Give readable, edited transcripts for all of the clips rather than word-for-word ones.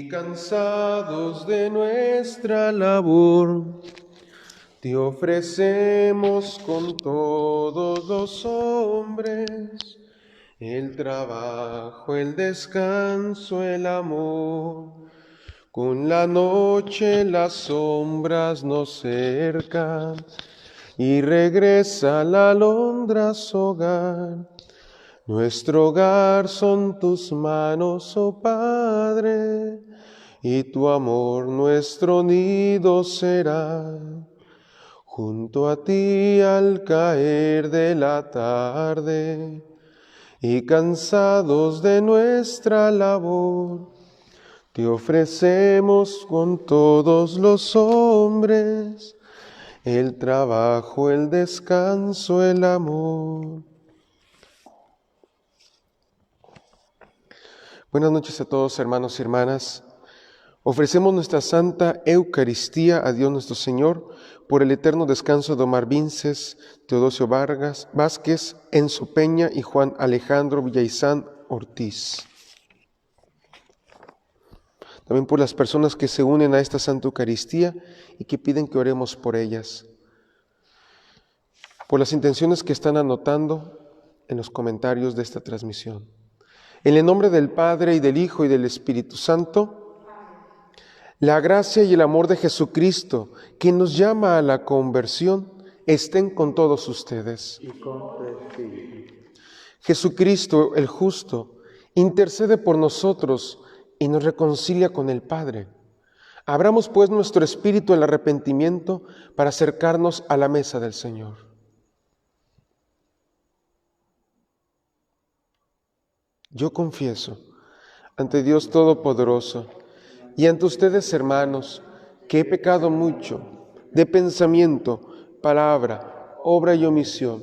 y cansados de nuestra labor, te ofrecemos con todos los hombres el trabajo, el descanso, el amor. Con la noche las sombras nos cercan y regresa la alondra a su hogar. Nuestro hogar son tus manos, oh Padre, y tu amor nuestro nido será. Junto a ti al caer de la tarde y cansados de nuestra labor, te ofrecemos con todos los hombres el trabajo, el descanso, el amor. Buenas noches a todos, hermanos y hermanas. Ofrecemos nuestra Santa Eucaristía a Dios nuestro Señor por el eterno descanso de Omar Vinces, Teodosio Vargas Vázquez, Enzo Peña y Juan Alejandro Villaizán Ortiz. También por las personas que se unen a esta Santa Eucaristía y que piden que oremos por ellas. Por las intenciones que están anotando en los comentarios de esta transmisión. En el nombre del Padre, y del Hijo, y del Espíritu Santo, la gracia y el amor de Jesucristo, que nos llama a la conversión, estén con todos ustedes. Y con tu espíritu. Jesucristo, el justo, intercede por nosotros y nos reconcilia con el Padre. Abramos pues nuestro espíritu al arrepentimiento para acercarnos a la mesa del Señor. Yo confieso ante Dios Todopoderoso y ante ustedes, hermanos, que he pecado mucho de pensamiento, palabra, obra y omisión,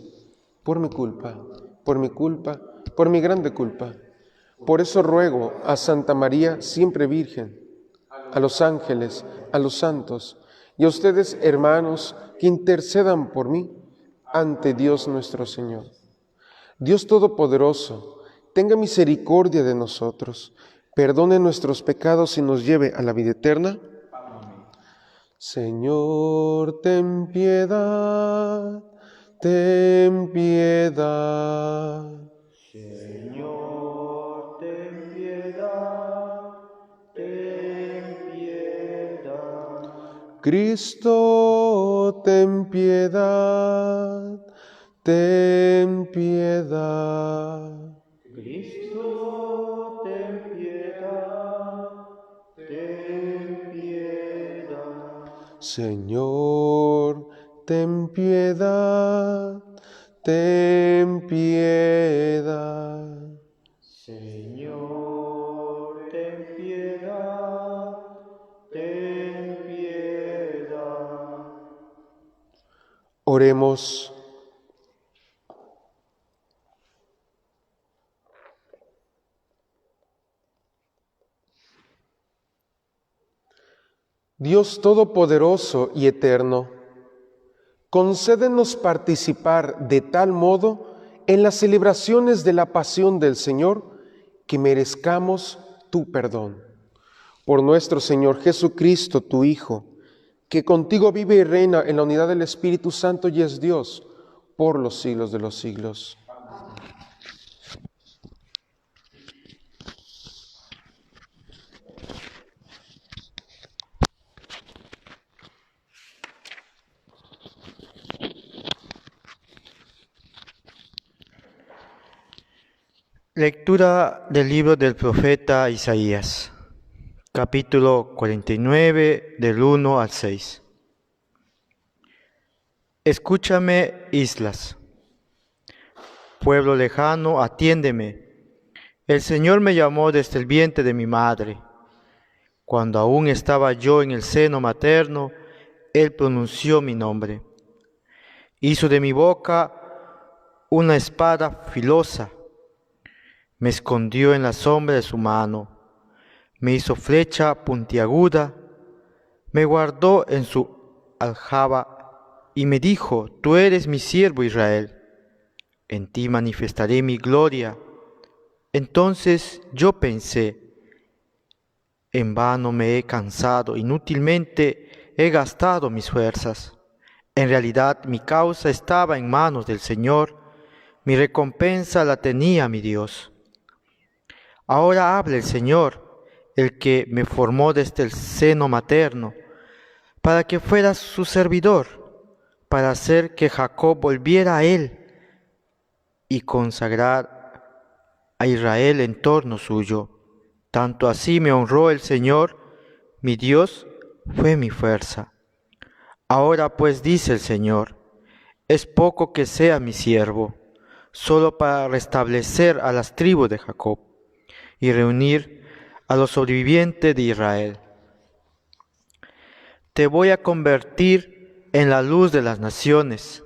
por mi culpa, por mi grande culpa. Por eso ruego a Santa María, siempre Virgen, a los ángeles, a los santos y a ustedes, hermanos, que intercedan por mí ante Dios nuestro Señor. Dios Todopoderoso, tenga misericordia de nosotros, perdone nuestros pecados y nos lleve a la vida eterna. Amén. Señor, ten piedad, ten piedad. Señor, ten piedad, ten piedad. Cristo, ten piedad, ten piedad. Cristo, ten piedad, ten piedad. Señor, ten piedad, ten piedad. Señor, ten piedad, ten piedad. Oremos. Dios Todopoderoso y Eterno, concédenos participar de tal modo en las celebraciones de la pasión del Señor que merezcamos tu perdón. Por nuestro Señor Jesucristo, tu Hijo, que contigo vive y reina en la unidad del Espíritu Santo y es Dios por los siglos de los siglos. Lectura del libro del profeta Isaías, capítulo 49, del 1 al 6. Escúchame, islas. Pueblo lejano, atiéndeme. El Señor me llamó desde el vientre de mi madre. Cuando aún estaba yo en el seno materno, Él pronunció mi nombre. Hizo de mi boca una espada filosa. Me escondió en la sombra de su mano, me hizo flecha puntiaguda, me guardó en su aljaba y me dijo: Tú eres mi siervo Israel, en ti manifestaré mi gloria. Entonces yo pensé: En vano me he cansado, inútilmente he gastado mis fuerzas. En realidad mi causa estaba en manos del Señor, mi recompensa la tenía mi Dios. Ahora habla el Señor, el que me formó desde el seno materno, para que fuera su servidor, para hacer que Jacob volviera a él y consagrar a Israel en torno suyo. Tanto así me honró el Señor, mi Dios fue mi fuerza. Ahora pues dice el Señor, es poco que sea mi siervo, solo para restablecer a las tribus de Jacob y reunir a los sobrevivientes de Israel. Te voy a convertir en la luz de las naciones,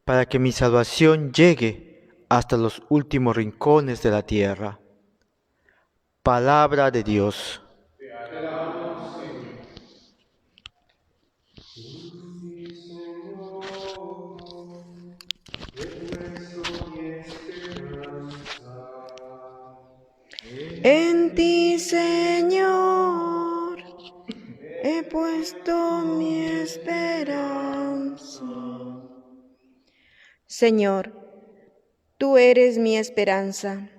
para que mi salvación llegue hasta los últimos rincones de la tierra. Palabra de Dios. En ti, Señor, he puesto mi esperanza. Señor, tú eres mi esperanza,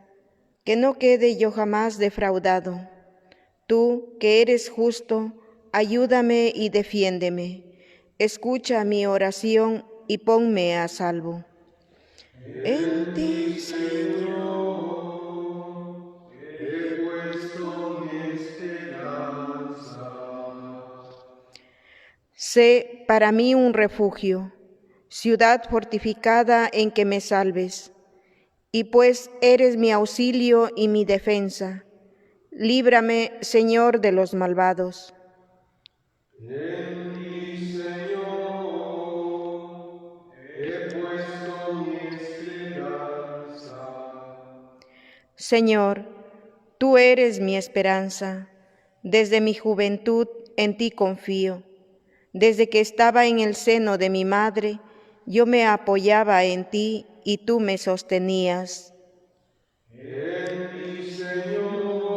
que no quede yo jamás defraudado. Tú, que eres justo, ayúdame y defiéndeme. Escucha mi oración y ponme a salvo. En ti, Señor, sé para mí un refugio, ciudad fortificada en que me salves. Y pues eres mi auxilio y mi defensa, líbrame, Señor, de los malvados. En ti, Señor, he puesto mi esperanza. Señor, tú eres mi esperanza. Desde mi juventud en ti confío. Desde que estaba en el seno de mi madre, yo me apoyaba en ti y tú me sostenías. En ti, Señor,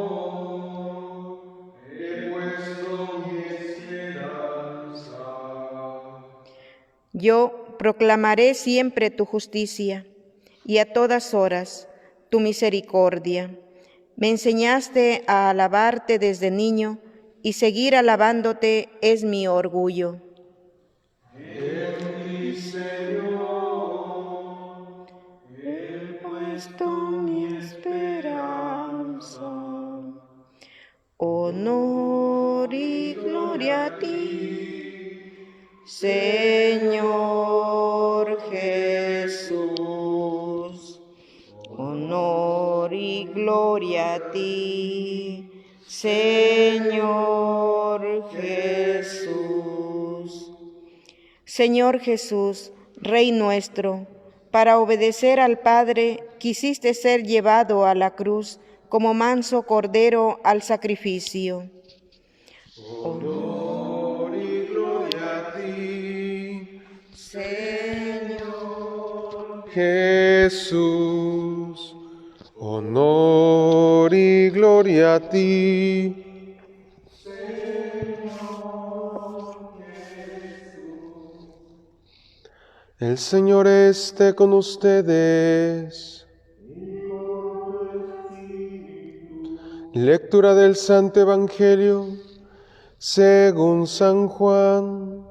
he puesto mi esperanza. Yo proclamaré siempre tu justicia y a todas horas tu misericordia. Me enseñaste a alabarte desde niño y seguir alabándote es mi orgullo. En ti, Señor, he puesto mi esperanza. Honor y gloria a ti, Señor Jesús. Honor y gloria a ti, Señor Jesús. Señor Jesús, Rey nuestro, para obedecer al Padre quisiste ser llevado a la cruz como manso cordero al sacrificio. Honor y gloria a ti, Señor Jesús. Honor y gloria a ti. El Señor esté con ustedes. Lectura del Santo Evangelio según San Juan.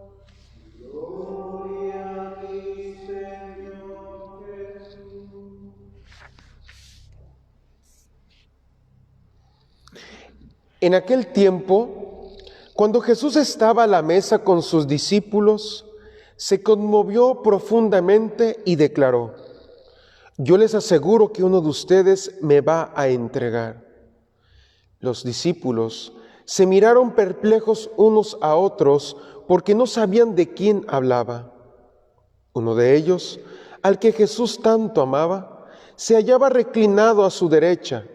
En aquel tiempo, cuando Jesús estaba a la mesa con sus discípulos, se conmovió profundamente y declaró: yo les aseguro que uno de ustedes me va a entregar. Los discípulos se miraron perplejos unos a otros porque no sabían de quién hablaba. Uno de ellos, al que Jesús tanto amaba, se hallaba reclinado a su derecha.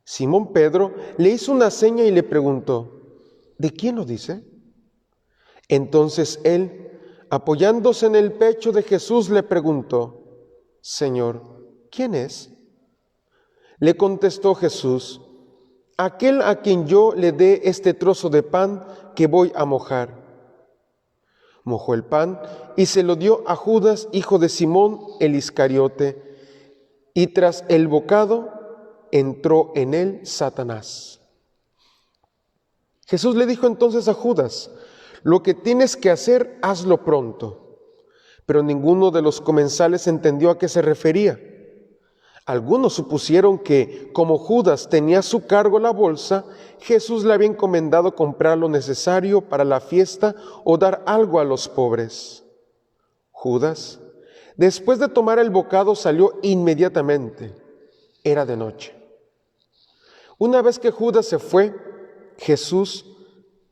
Simón Pedro le hizo una seña y le preguntó: ¿de quién lo dice? Entonces él, apoyándose en el pecho de Jesús, le preguntó: Señor, ¿quién es? Le contestó Jesús: aquel a quien yo le dé este trozo de pan que voy a mojar. Mojó el pan y se lo dio a Judas, hijo de Simón el Iscariote, y tras el bocado entró en él Satanás. Jesús le dijo entonces a Judas: lo que tienes que hacer, hazlo pronto. Pero ninguno de los comensales entendió a qué se refería. Algunos supusieron que, como Judas tenía a su cargo la bolsa, Jesús le había encomendado comprar lo necesario para la fiesta o dar algo a los pobres. Judas, después de tomar el bocado, salió inmediatamente. Era de noche. Una vez que Judas se fue,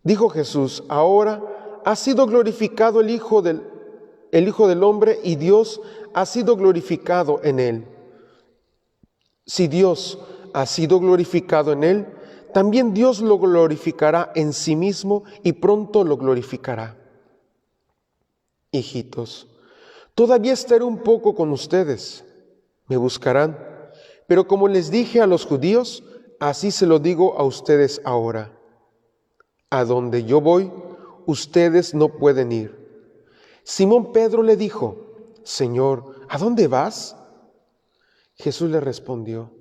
dijo Jesús: ahora ha sido glorificado el Hijo del Hombre y Dios ha sido glorificado en él. Si Dios ha sido glorificado en él, también Dios lo glorificará en sí mismo y pronto lo glorificará. Hijitos, todavía estaré un poco con ustedes. Me buscarán, pero como les dije a los judíos, así se lo digo a ustedes ahora. A donde yo voy, ustedes no pueden ir. Simón Pedro le dijo: Señor, ¿a dónde vas? Jesús le respondió: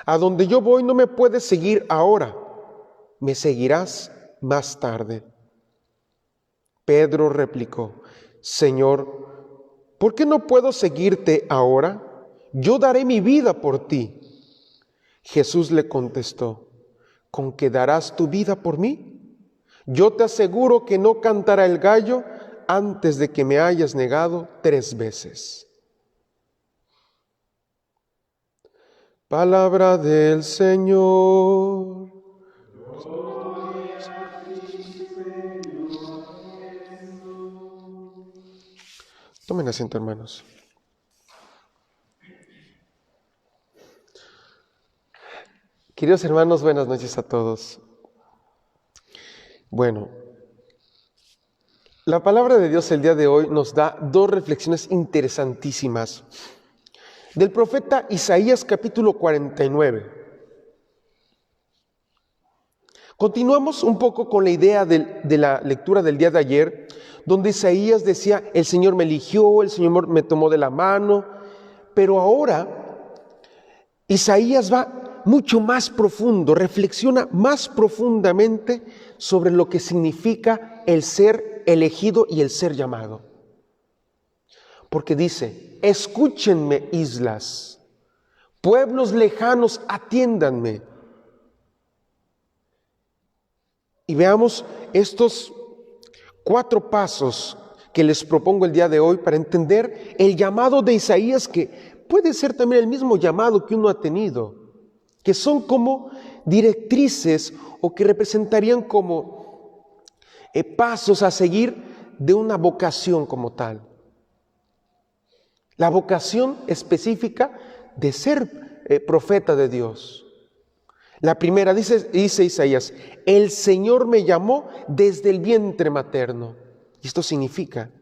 a donde yo voy no me puedes seguir ahora, me seguirás más tarde. Pedro replicó: Señor, ¿por qué no puedo seguirte ahora? Yo daré mi vida por ti. Jesús le contestó: ¿con qué darás tu vida por mí? Yo te aseguro que no cantará el gallo antes de que me hayas negado 3 veces. Palabra del Señor. Tomen asiento, hermanos. Queridos hermanos, buenas noches a todos. Bueno, la palabra de Dios el día de hoy nos da 2 reflexiones interesantísimas. Del profeta Isaías capítulo 49. Continuamos un poco con la idea de la lectura del día de ayer, donde Isaías decía: el Señor me eligió, el Señor me tomó de la mano. Pero ahora Isaías va mucho más profundo, reflexiona más profundamente sobre lo que significa el ser elegido y el ser llamado. Porque dice: escúchenme, islas, pueblos lejanos, atiéndanme. Y veamos estos 4 pasos que les propongo el día de hoy para entender el llamado de Isaías, que puede ser también el mismo llamado que uno ha tenido, que son como directrices o que representarían como pasos a seguir de una vocación como tal. La vocación específica de ser profeta de Dios. La primera, dice Isaías: el Señor me llamó desde el vientre materno. Y esto significa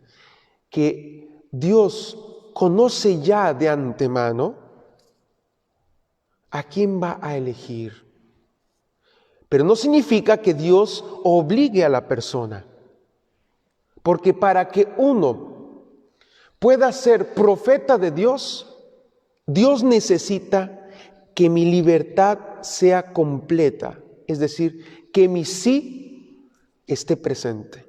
que Dios conoce ya de antemano a quién va a elegir. Pero no significa que Dios obligue a la persona. Porque para que uno pueda ser profeta de Dios, Dios necesita que mi libertad sea completa, es decir, que mi sí esté presente.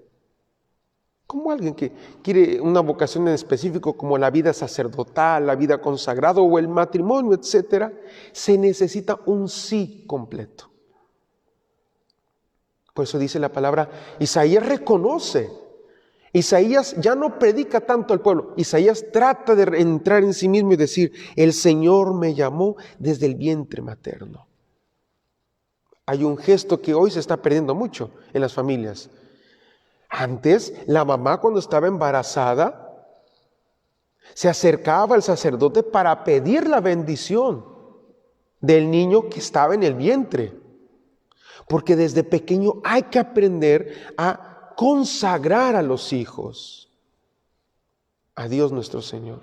Como alguien que quiere una vocación en específico, como la vida sacerdotal, la vida consagrada o el matrimonio, etc., se necesita un sí completo. Por eso dice la palabra, Isaías reconoce. Isaías ya no predica tanto al pueblo. Isaías trata de entrar en sí mismo y decir: el Señor me llamó desde el vientre materno. Hay un gesto que hoy se está perdiendo mucho en las familias. Antes, la mamá, cuando estaba embarazada, se acercaba al sacerdote para pedir la bendición del niño que estaba en el vientre. Porque desde pequeño hay que aprender a consagrar a los hijos a Dios nuestro Señor.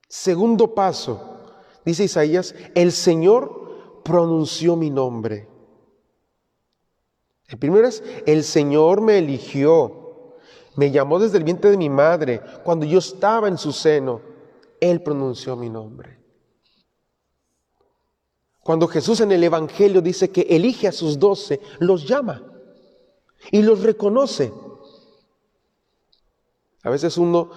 Segundo paso, dice Isaías: el Señor pronunció mi nombre. El primero es, el Señor me eligió, me llamó desde el vientre de mi madre, cuando yo estaba en su seno, Él pronunció mi nombre. Cuando Jesús en el Evangelio dice que elige a sus 12, los llama y los reconoce. A veces uno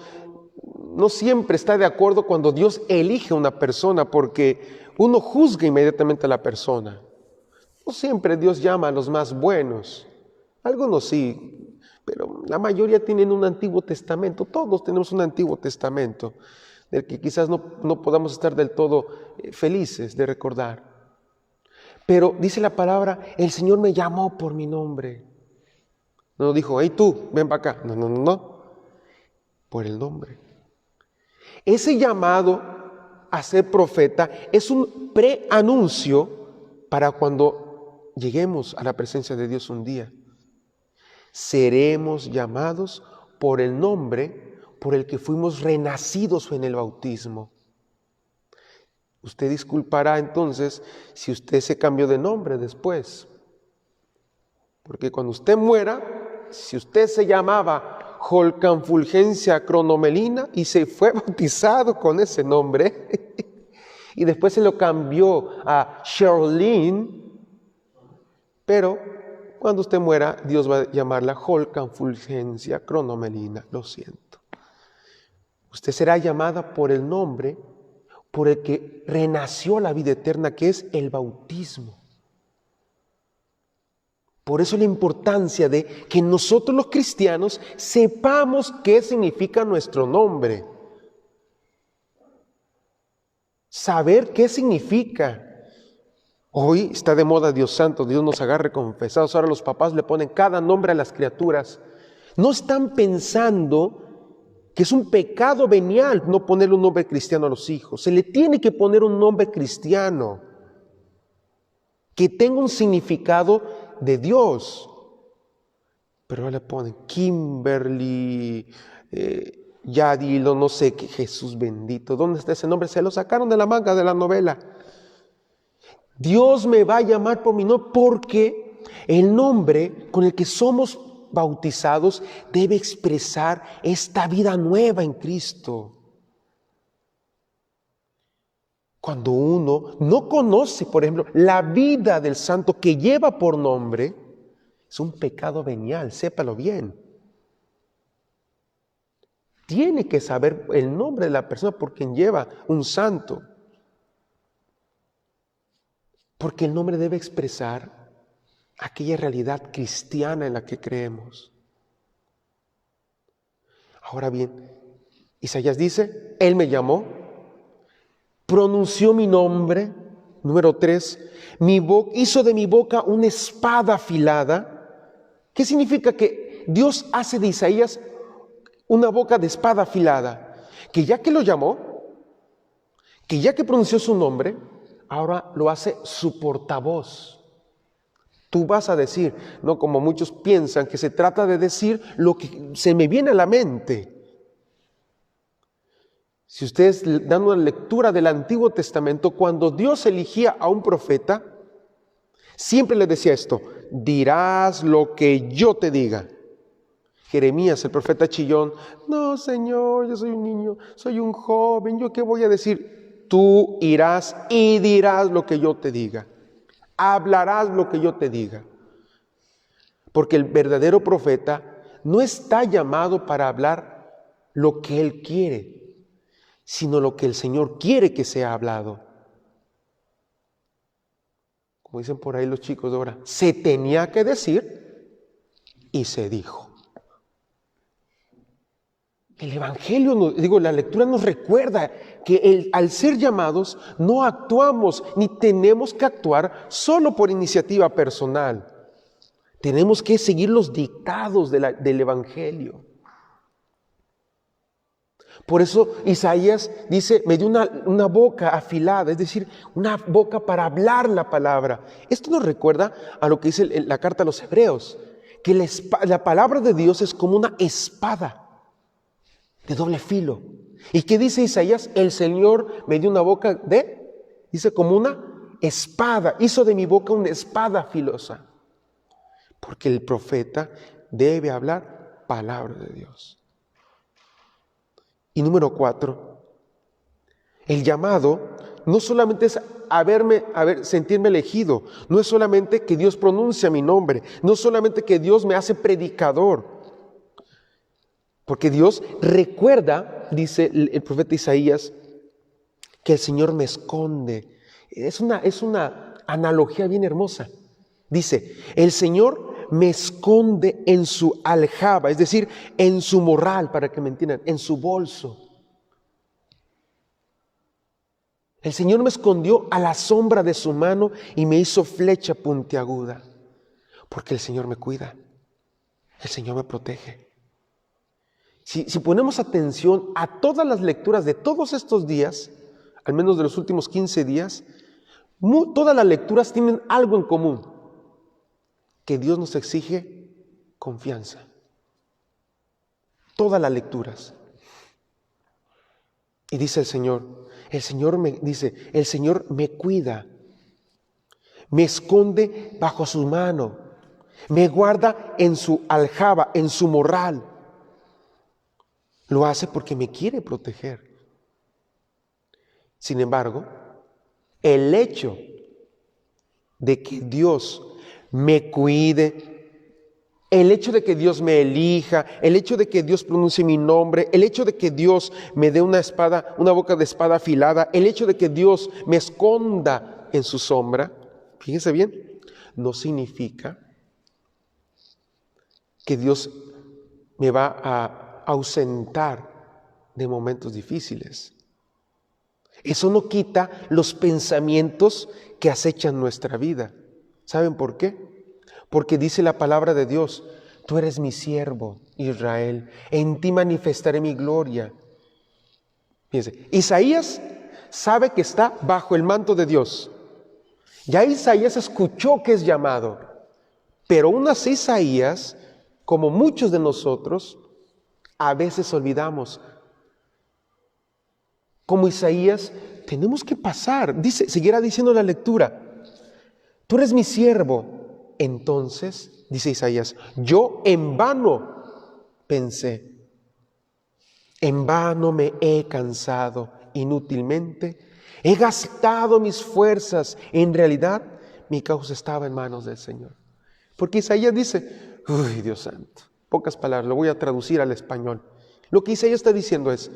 no siempre está de acuerdo cuando Dios elige a una persona, porque uno juzga inmediatamente a la persona. No siempre Dios llama a los más buenos. Algunos sí, pero la mayoría tienen un Antiguo Testamento. Todos tenemos un Antiguo Testamento del que quizás no podamos estar del todo felices de recordar. Pero dice la palabra, el Señor me llamó por mi nombre. No dijo, hey tú, ven para acá. No. Por el nombre. Ese llamado a ser profeta es un preanuncio para cuando lleguemos a la presencia de Dios un día. Seremos llamados por el nombre por el que fuimos renacidos en el bautismo. Usted disculpará entonces si usted se cambió de nombre después. Porque cuando usted muera, si usted se llamaba Holcanfulgencia Cronomelina y se fue bautizado con ese nombre, y después se lo cambió a Sherlyn, pero cuando usted muera, Dios va a llamarla Holcanfulgencia Cronomelina, lo siento. Usted será llamada por el nombre por el que renació la vida eterna, que es el bautismo. Por eso la importancia de que nosotros los cristianos sepamos qué significa nuestro nombre. Saber qué significa. Hoy está de moda Dios santo, Dios nos agarre confesados. Ahora los papás le ponen cada nombre a las criaturas. No están pensando que es un pecado venial no ponerle un nombre cristiano a los hijos. Se le tiene que poner un nombre cristiano que tenga un significado de Dios. Pero le ponen Kimberly, Yadilo, no sé qué, Jesús bendito. ¿Dónde está ese nombre? Se lo sacaron de la manga de la novela. Dios me va a llamar por mi nombre porque el nombre con el que somos bautizados debe expresar esta vida nueva en Cristo. Cuando uno no conoce, por ejemplo, la vida del santo que lleva por nombre, es un pecado venial, sépalo bien. Tiene que saber el nombre de la persona por quien lleva un santo. Porque el nombre debe expresar aquella realidad cristiana en la que creemos. Ahora bien, Isaías dice, Él me llamó, pronunció mi nombre, número 3, hizo de mi boca una espada afilada. ¿Qué significa que Dios hace de Isaías una boca de espada afilada? Que ya que lo llamó, que ya que pronunció su nombre, ahora lo hace su portavoz. Tú vas a decir, no como muchos piensan, que se trata de decir lo que se me viene a la mente. Si ustedes dan una lectura del Antiguo Testamento, cuando Dios elegía a un profeta, siempre le decía esto, dirás lo que yo te diga. Jeremías, el profeta chillón, no Señor, yo soy un niño, soy un joven, ¿yo qué voy a decir? Tú irás y dirás lo que yo te diga. Hablarás lo que yo te diga. Porque el verdadero profeta no está llamado para hablar lo que él quiere, sino lo que el Señor quiere que sea hablado. Como dicen por ahí los chicos de ahora, se tenía que decir y se dijo. El Evangelio, la lectura nos recuerda que al ser llamados no actuamos ni tenemos que actuar solo por iniciativa personal. Tenemos que seguir los dictados del Evangelio. Por eso Isaías dice, me dio una boca afilada, es decir, una boca para hablar la palabra. Esto nos recuerda a lo que dice la carta a los Hebreos, que la palabra de Dios es como una espada de doble filo. ¿Y qué dice Isaías? El Señor me dio una boca dice como una espada, hizo de mi boca una espada filosa. Porque el profeta debe hablar palabra de Dios. Y número 4, el llamado no solamente es sentirme elegido, no es solamente que Dios pronuncia mi nombre, no es solamente que Dios me hace predicador, porque Dios recuerda, dice el profeta Isaías, que el Señor me esconde. Es una analogía bien hermosa. Dice, el Señor me esconde en su aljaba, es decir, en su morral, para que me entiendan, en su bolso. El Señor me escondió a la sombra de su mano y me hizo flecha puntiaguda, porque el Señor me cuida, el Señor me protege. Si ponemos atención a todas las lecturas de todos estos días, al menos de los últimos 15 días, todas las lecturas tienen algo en común, que Dios nos exige confianza. Todas las lecturas. Y dice el Señor me cuida, me esconde bajo su mano, me guarda en su aljaba, en su morral. Lo hace porque me quiere proteger. Sin embargo, el hecho de que Dios me cuide, el hecho de que Dios me elija, el hecho de que Dios pronuncie mi nombre, el hecho de que Dios me dé una boca de espada afilada, el hecho de que Dios me esconda en su sombra, fíjense bien, no significa que Dios me va a ausentar de momentos difíciles. Eso no quita los pensamientos que acechan nuestra vida. ¿Saben por qué? Porque dice la palabra de Dios, tú eres mi siervo, Israel, en ti manifestaré mi gloria. Fíjense, Isaías sabe que está bajo el manto de Dios. Ya Isaías escuchó que es llamado, pero aún así Isaías, como muchos de nosotros, a veces olvidamos. Como Isaías, tenemos que pasar. Seguirá diciendo la lectura, tú eres mi siervo. Entonces, dice Isaías, yo en vano pensé, en vano me he cansado inútilmente, he gastado mis fuerzas. En realidad, mi causa estaba en manos del Señor. Porque Isaías dice, uy, Dios santo, pocas palabras, lo voy a traducir al español. Lo que Isaías está diciendo es,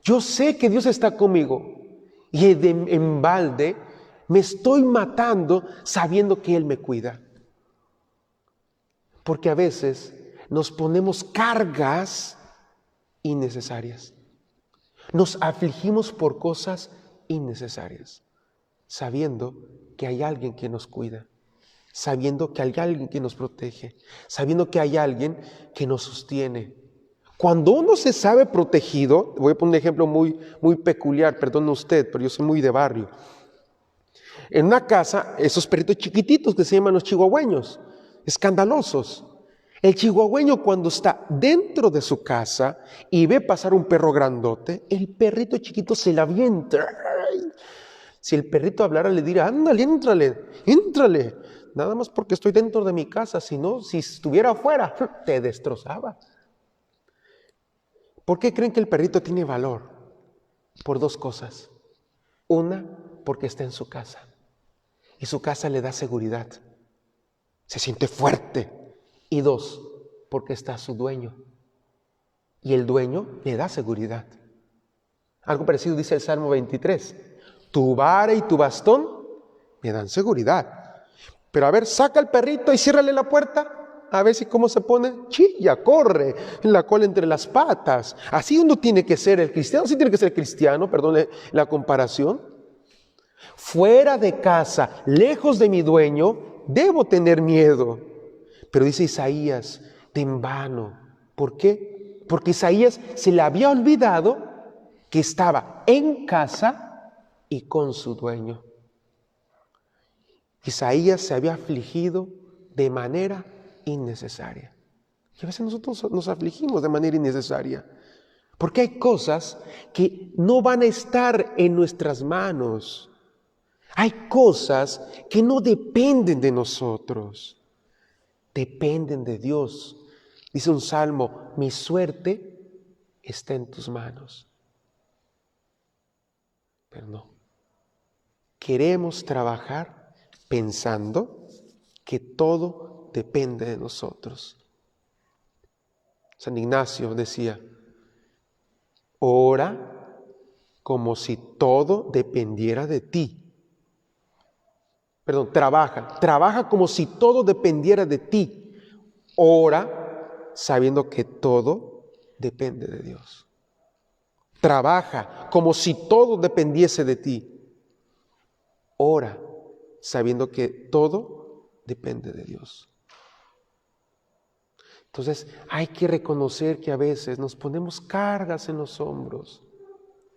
yo sé que Dios está conmigo y en balde me estoy matando sabiendo que Él me cuida. Porque a veces nos ponemos cargas innecesarias. Nos afligimos por cosas innecesarias, sabiendo que hay alguien que nos cuida, sabiendo que hay alguien que nos protege, sabiendo que hay alguien que nos sostiene. Cuando uno se sabe protegido, voy a poner un ejemplo muy peculiar, perdone usted, pero yo soy muy de barrio. En una casa, esos perritos chiquititos que se llaman los chihuahueños, escandalosos. El chihuahueño, cuando está dentro de su casa y ve pasar un perro grandote, el perrito chiquito se le avienta. Si el perrito hablara, le diría, ándale, éntrale. Nada más porque estoy dentro de mi casa, si estuviera afuera, te destrozaba. ¿Por qué creen que el perrito tiene valor? Por dos cosas. Una, porque está en su casa. Y su casa le da seguridad. Se siente fuerte. Y dos, porque está su dueño. Y el dueño le da seguridad. Algo parecido dice el Salmo 23. Tu vara y tu bastón me dan seguridad. Pero a ver, saca al perrito y ciérrale la puerta. A ver si cómo se pone. Chilla, corre, la cola entre las patas. Así uno tiene que ser el cristiano. Así tiene que ser el cristiano, perdón la comparación. Fuera de casa, lejos de mi dueño, debo tener miedo. Pero dice Isaías, de en vano. ¿Por qué? Porque Isaías se le había olvidado que estaba en casa y con su dueño. Isaías se había afligido de manera innecesaria. Y a veces nosotros nos afligimos de manera innecesaria. Porque hay cosas que no van a estar en nuestras manos. Hay cosas que no dependen de nosotros, dependen de Dios. Dice un salmo, mi suerte está en tus manos. Pero no. Queremos trabajar pensando que todo depende de nosotros. San Ignacio decía, ora como si todo dependiera de ti. Perdón, trabaja como si todo dependiera de ti. Ora sabiendo que todo depende de Dios. Trabaja como si todo dependiese de ti. Ora sabiendo que todo depende de Dios. Entonces hay que reconocer que a veces nos ponemos cargas en los hombros,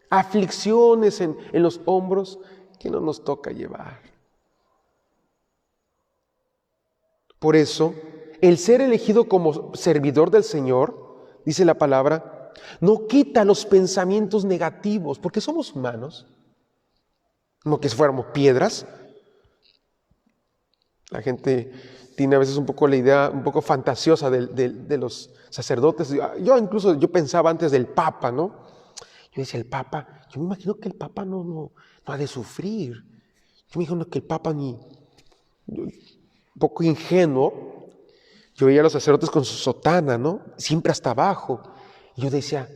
aflicciones en los hombros que no nos toca llevar. Por eso, el ser elegido como servidor del Señor, dice la palabra, no quita los pensamientos negativos, porque somos humanos, no que fuéramos piedras. La gente tiene a veces un poco la idea, un poco fantasiosa de los sacerdotes. Yo pensaba antes del Papa, ¿no? Yo decía, el Papa, yo me imagino que el Papa no ha de sufrir. Yo me imagino que el Papa un poco ingenuo, yo veía a los sacerdotes con su sotana, ¿no? Siempre hasta abajo. Y yo decía,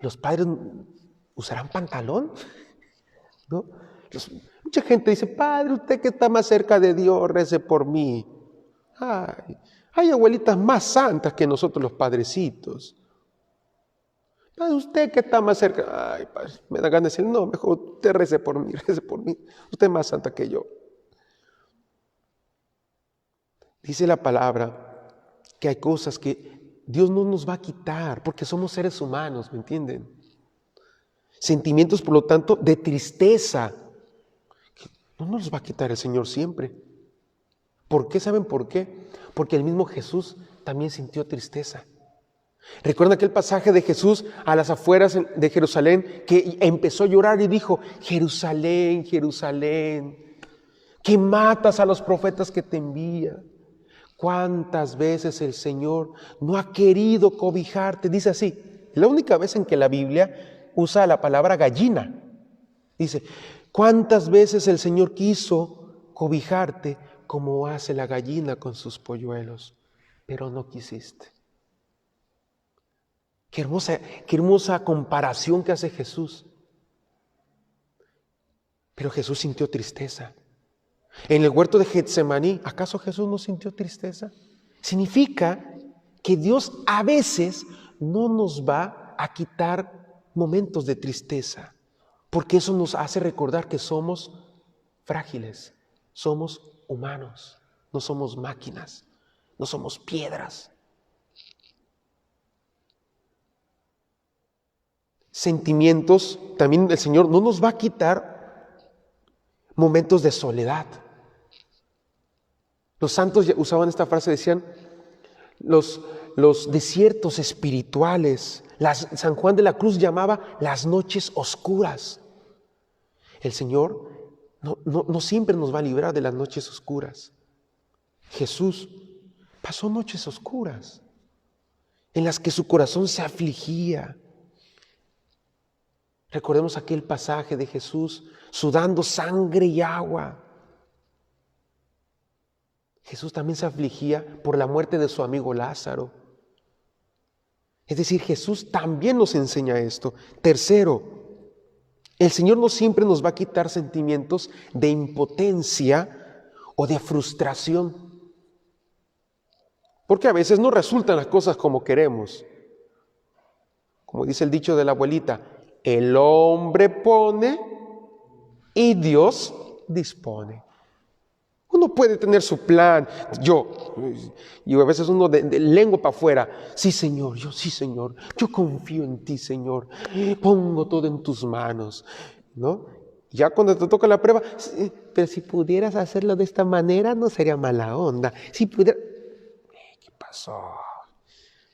¿los padres usarán pantalón? ¿No? Mucha gente dice, padre, usted que está más cerca de Dios, rece por mí. Ay, hay abuelitas más santas que nosotros los padrecitos. Padre, usted que está más cerca, ay, padre, me da ganas de decir, no, mejor usted rece por mí, usted es más santa que yo. Dice la palabra que hay cosas que Dios no nos va a quitar porque somos seres humanos, ¿me entienden? Sentimientos, por lo tanto, de tristeza. No nos los va a quitar el Señor siempre. ¿Por qué? ¿Saben por qué? Porque el mismo Jesús también sintió tristeza. ¿Recuerdan aquel pasaje de Jesús a las afueras de Jerusalén que empezó a llorar y dijo, Jerusalén, Jerusalén, que matas a los profetas que te envía? ¿Cuántas veces el Señor no ha querido cobijarte? Dice así, la única vez en que la Biblia usa la palabra gallina. Dice, ¿cuántas veces el Señor quiso cobijarte como hace la gallina con sus polluelos? Pero no quisiste. Qué hermosa comparación que hace Jesús. Pero Jesús sintió tristeza. En el huerto de Getsemaní, ¿acaso Jesús no sintió tristeza? Significa que Dios a veces no nos va a quitar momentos de tristeza, porque eso nos hace recordar que somos frágiles, somos humanos, no somos máquinas, no somos piedras. Sentimientos, también el Señor no nos va a quitar momentos de soledad. Los santos usaban esta frase, decían, los desiertos espirituales. San Juan de la Cruz llamaba las noches oscuras. El Señor no siempre nos va a librar de las noches oscuras. Jesús pasó noches oscuras en las que su corazón se afligía. Recordemos aquel pasaje de Jesús sudando sangre y agua. Jesús también se afligía por la muerte de su amigo Lázaro. Es decir, Jesús también nos enseña esto. Tercero, el Señor no siempre nos va a quitar sentimientos de impotencia o de frustración. Porque a veces no resultan las cosas como queremos. Como dice el dicho de la abuelita, el hombre pone y Dios dispone. Uno puede tener su plan. Y a veces uno de lengua para afuera. Sí, Señor, yo confío en ti, Señor. Pongo todo en tus manos, ¿no? Ya cuando te toca la prueba, pero si pudieras hacerlo de esta manera, no sería mala onda. Si pudiera... ¿Qué pasó?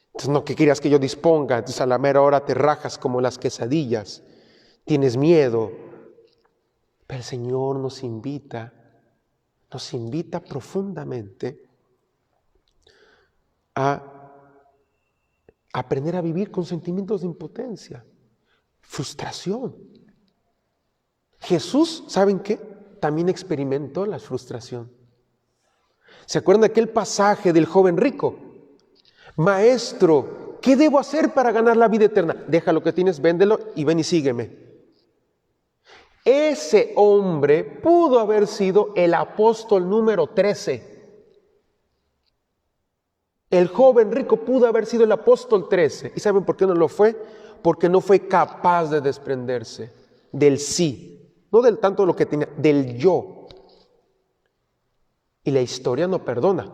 Entonces, no, ¿qué querías que yo disponga? Entonces, a la mera hora te rajas como las quesadillas. Tienes miedo. Pero el Señor nos invita profundamente a aprender a vivir con sentimientos de impotencia, frustración. Jesús, ¿saben qué? También experimentó la frustración. ¿Se acuerdan de aquel pasaje del joven rico? Maestro, ¿qué debo hacer para ganar la vida eterna? Deja lo que tienes, véndelo y ven y sígueme. Ese hombre pudo haber sido el apóstol número 13. El joven rico pudo haber sido el apóstol 13. ¿Y saben por qué no lo fue? Porque no fue capaz de desprenderse del sí. No del tanto de lo que tenía, del yo. Y la historia no perdona.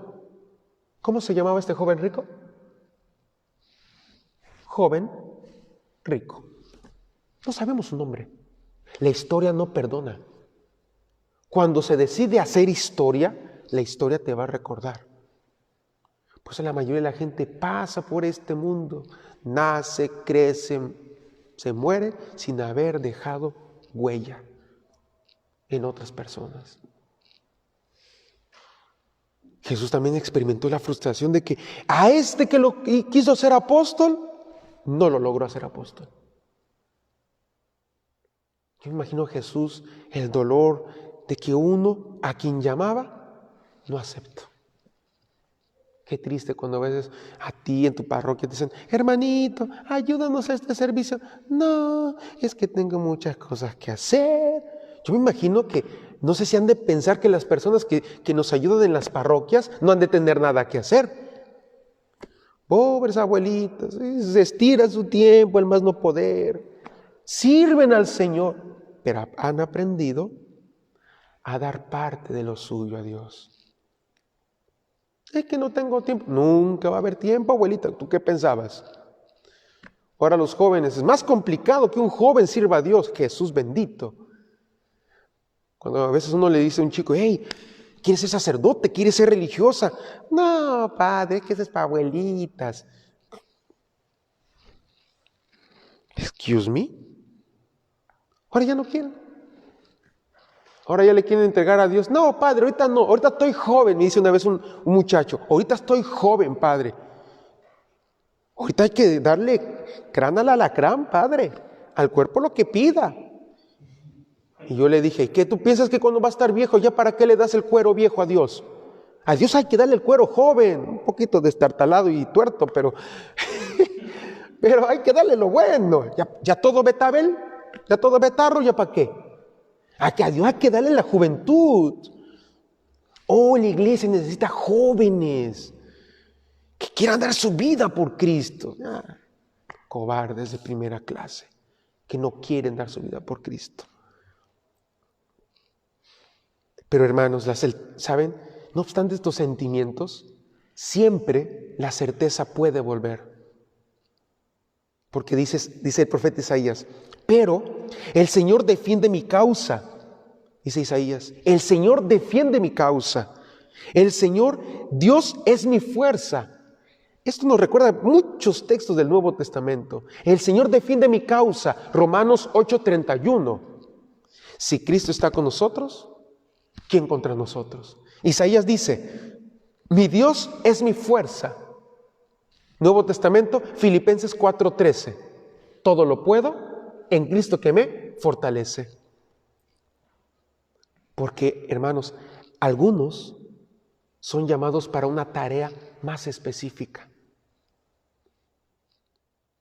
¿Cómo se llamaba este joven rico? Joven rico. No sabemos su nombre. La historia no perdona. Cuando se decide hacer historia, la historia te va a recordar. Pues la mayoría de la gente pasa por este mundo, nace, crece, se muere sin haber dejado huella en otras personas. Jesús también experimentó la frustración de que a este que lo quiso ser apóstol, no lo logró hacer apóstol. Yo me imagino a Jesús el dolor de que uno a quien llamaba no aceptó. Qué triste cuando a veces a ti en tu parroquia te dicen, hermanito, ayúdanos a este servicio. No, es que tengo muchas cosas que hacer. Yo me imagino que, no sé si han de pensar que las personas que nos ayudan en las parroquias no han de tener nada que hacer. Pobres abuelitas, se estira su tiempo, el más no poder. Sirven al Señor, pero han aprendido a dar parte de lo suyo a Dios. Es que no tengo tiempo. Nunca va a haber tiempo, abuelita. ¿Tú qué pensabas? Ahora los jóvenes, es más complicado que un joven sirva a Dios. Jesús bendito. Cuando a veces uno le dice a un chico, hey, ¿quieres ser sacerdote? ¿Quieres ser religiosa? No, padre, es que eso es para abuelitas. Excuse me. Ahora ya no quieren. Ahora ya le quieren entregar a Dios. No, padre, ahorita no, ahorita estoy joven, me dice una vez un muchacho. Ahorita estoy joven, padre. Ahorita hay que darle crán al alacrán, padre. Al cuerpo lo que pida. Y yo le dije, ¿qué tú piensas que cuando va a estar viejo, ya para qué le das el cuero viejo a Dios? A Dios hay que darle el cuero joven, un poquito destartalado y tuerto, pero hay que darle lo bueno. Ya todo betabel, ya todo betarro, ¿ya para qué? A Dios hay que darle la juventud. Oh, la iglesia necesita jóvenes que quieran dar su vida por Cristo. Cobardes de primera clase, que no quieren dar su vida por Cristo. Pero hermanos, ¿saben? No obstante estos sentimientos, siempre la certeza puede volver. Porque dice el profeta Isaías, pero el Señor defiende mi causa. Dice Isaías, el Señor defiende mi causa. El Señor, Dios es mi fuerza. Esto nos recuerda muchos textos del Nuevo Testamento. El Señor defiende mi causa. Romanos 8:31. Si Cristo está con nosotros, ¿quién contra nosotros? Isaías dice, mi Dios es mi fuerza. Nuevo Testamento, Filipenses 4:13. Todo lo puedo en Cristo que me fortalece. Porque, hermanos, algunos son llamados para una tarea más específica.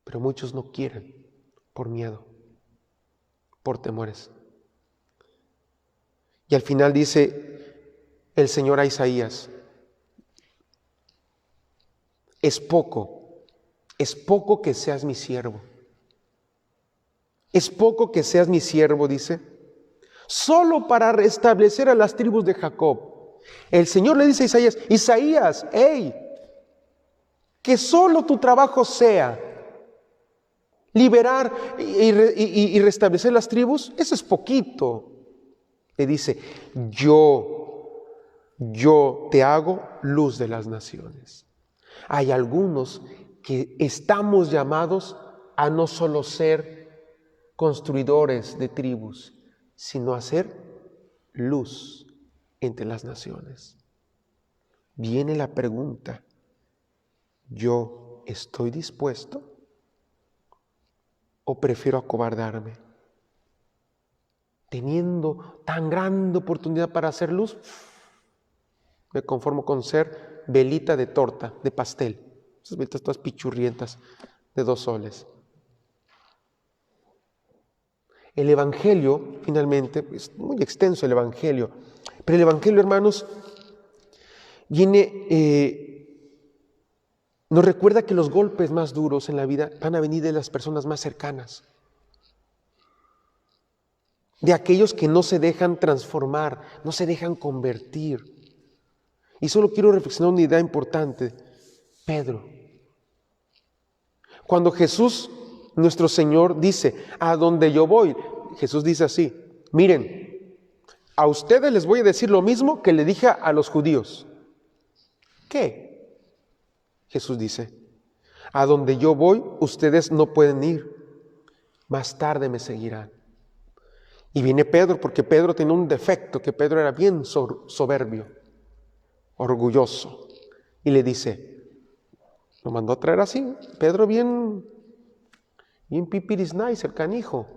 Pero muchos no quieren por miedo, por temores. Y al final dice el Señor a Isaías, es poco que seas mi siervo. Es poco que seas mi siervo, dice, solo para restablecer a las tribus de Jacob. El Señor le dice a Isaías, hey, que solo tu trabajo sea liberar y restablecer las tribus, eso es poquito. Le dice, yo te hago luz de las naciones. Hay algunos que estamos llamados a no solo ser construidores de tribus, sino a ser luz entre las naciones. Viene la pregunta, ¿yo estoy dispuesto o prefiero acobardarme? Teniendo tan grande oportunidad para hacer luz, me conformo con ser velita de torta, de pastel. Esas velitas todas pichurrientas de 2 soles. El Evangelio, finalmente, es muy extenso el Evangelio, pero el Evangelio, hermanos, nos recuerda que los golpes más duros en la vida van a venir de las personas más cercanas, de aquellos que no se dejan transformar, no se dejan convertir. Y solo quiero reflexionar una idea importante. Pedro. Cuando Jesús, nuestro Señor, dice, a donde yo voy, Jesús dice así, miren, a ustedes les voy a decir lo mismo que le dije a los judíos. ¿Qué? Jesús dice, a donde yo voy, ustedes no pueden ir, más tarde me seguirán. Y viene Pedro, porque Pedro tenía un defecto, que Pedro era bien soberbio, orgulloso, y le dice, lo mandó a traer así, Pedro bien pipiris nice, el canijo,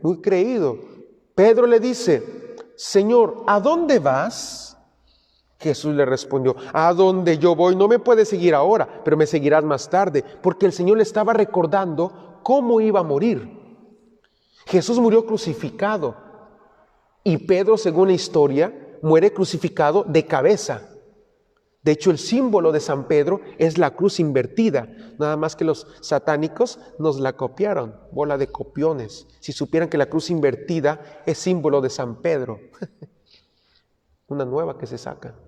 muy creído. Pedro le dice, Señor, ¿a dónde vas? Jesús le respondió, a donde yo voy no me puedes seguir ahora, pero me seguirás más tarde, porque el Señor le estaba recordando cómo iba a morir. Jesús murió crucificado y Pedro, según la historia, muere crucificado de cabeza. De hecho, el símbolo de San Pedro es la cruz invertida, nada más que los satánicos nos la copiaron, bola de copiones. Si supieran que la cruz invertida es símbolo de San Pedro, una nueva que se saca.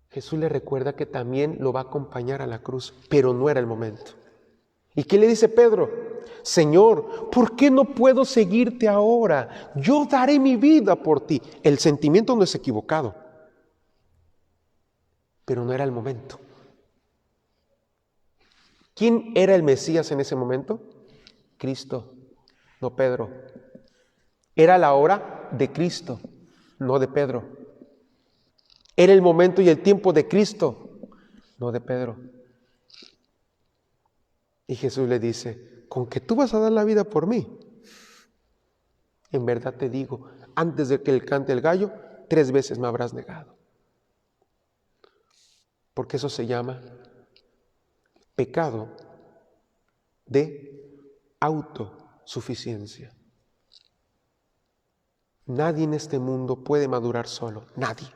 Jesús le recuerda que también lo va a acompañar a la cruz, pero no era el momento. ¿Y qué le dice Pedro? Señor, ¿por qué no puedo seguirte ahora? Yo daré mi vida por ti. El sentimiento no es equivocado, pero no era el momento. ¿Quién era el Mesías en ese momento? Cristo, no Pedro. Era la hora de Cristo, no de Pedro. Era el momento y el tiempo de Cristo, no de Pedro. Y Jesús le dice, ¿con que tú vas a dar la vida por mí? En verdad te digo, antes de que él cante el gallo, 3 veces me habrás negado. Porque eso se llama pecado de autosuficiencia. Nadie en este mundo puede madurar solo, nadie.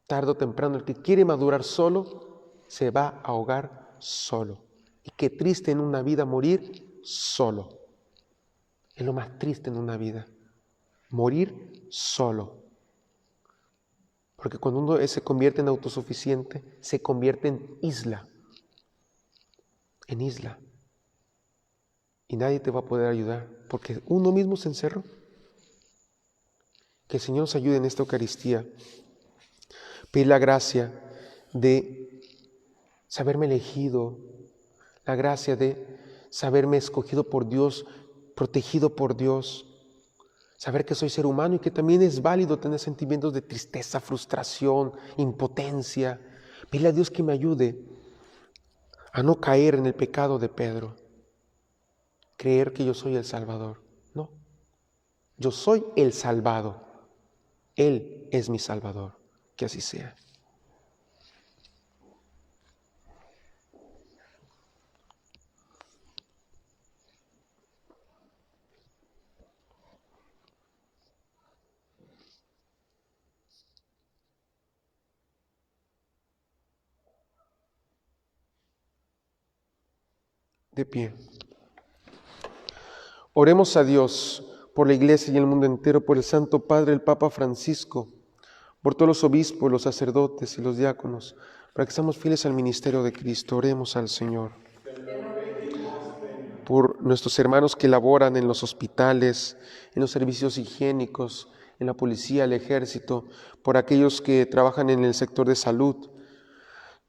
Tarde o temprano el que quiere madurar solo se va a ahogar solo. Y qué triste en una vida morir solo. Es lo más triste en una vida, morir solo. Porque cuando uno se convierte en autosuficiente, se convierte en isla. Y nadie te va a poder ayudar, porque uno mismo se encerró. Que el Señor nos ayude en esta Eucaristía. Pedir la gracia de saberme elegido, la gracia de saberme escogido por Dios, protegido por Dios, saber que soy ser humano y que también es válido tener sentimientos de tristeza, frustración, impotencia. Pedirle a Dios que me ayude a no caer en el pecado de Pedro, creer que yo soy el Salvador. No, yo soy el salvado, Él es mi Salvador, que así sea. De pie. Oremos a Dios por la Iglesia y el mundo entero, por el Santo Padre, el Papa Francisco, por todos los obispos, los sacerdotes y los diáconos, para que seamos fieles al ministerio de Cristo. Oremos al Señor. Por nuestros hermanos que laboran en los hospitales, en los servicios higiénicos, en la policía, el ejército, por aquellos que trabajan en el sector de salud,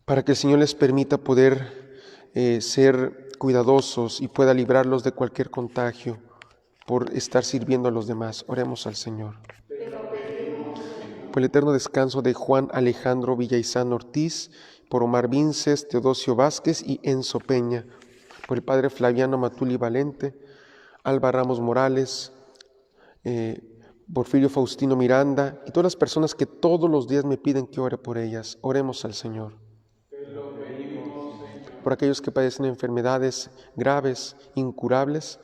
para que el Señor les permita poder ser cuidadosos y pueda librarlos de cualquier contagio por estar sirviendo a los demás. Oremos al Señor. Por el eterno descanso de Juan Alejandro Villaizán Ortiz, por Omar Vinces, Teodosio Vázquez y Enzo Peña, por el padre Flaviano Matuli Valente, Alba Ramos Morales, Porfirio Faustino Miranda y todas las personas que todos los días me piden que ore por ellas. Oremos al Señor. Por aquellos que padecen enfermedades graves, incurables,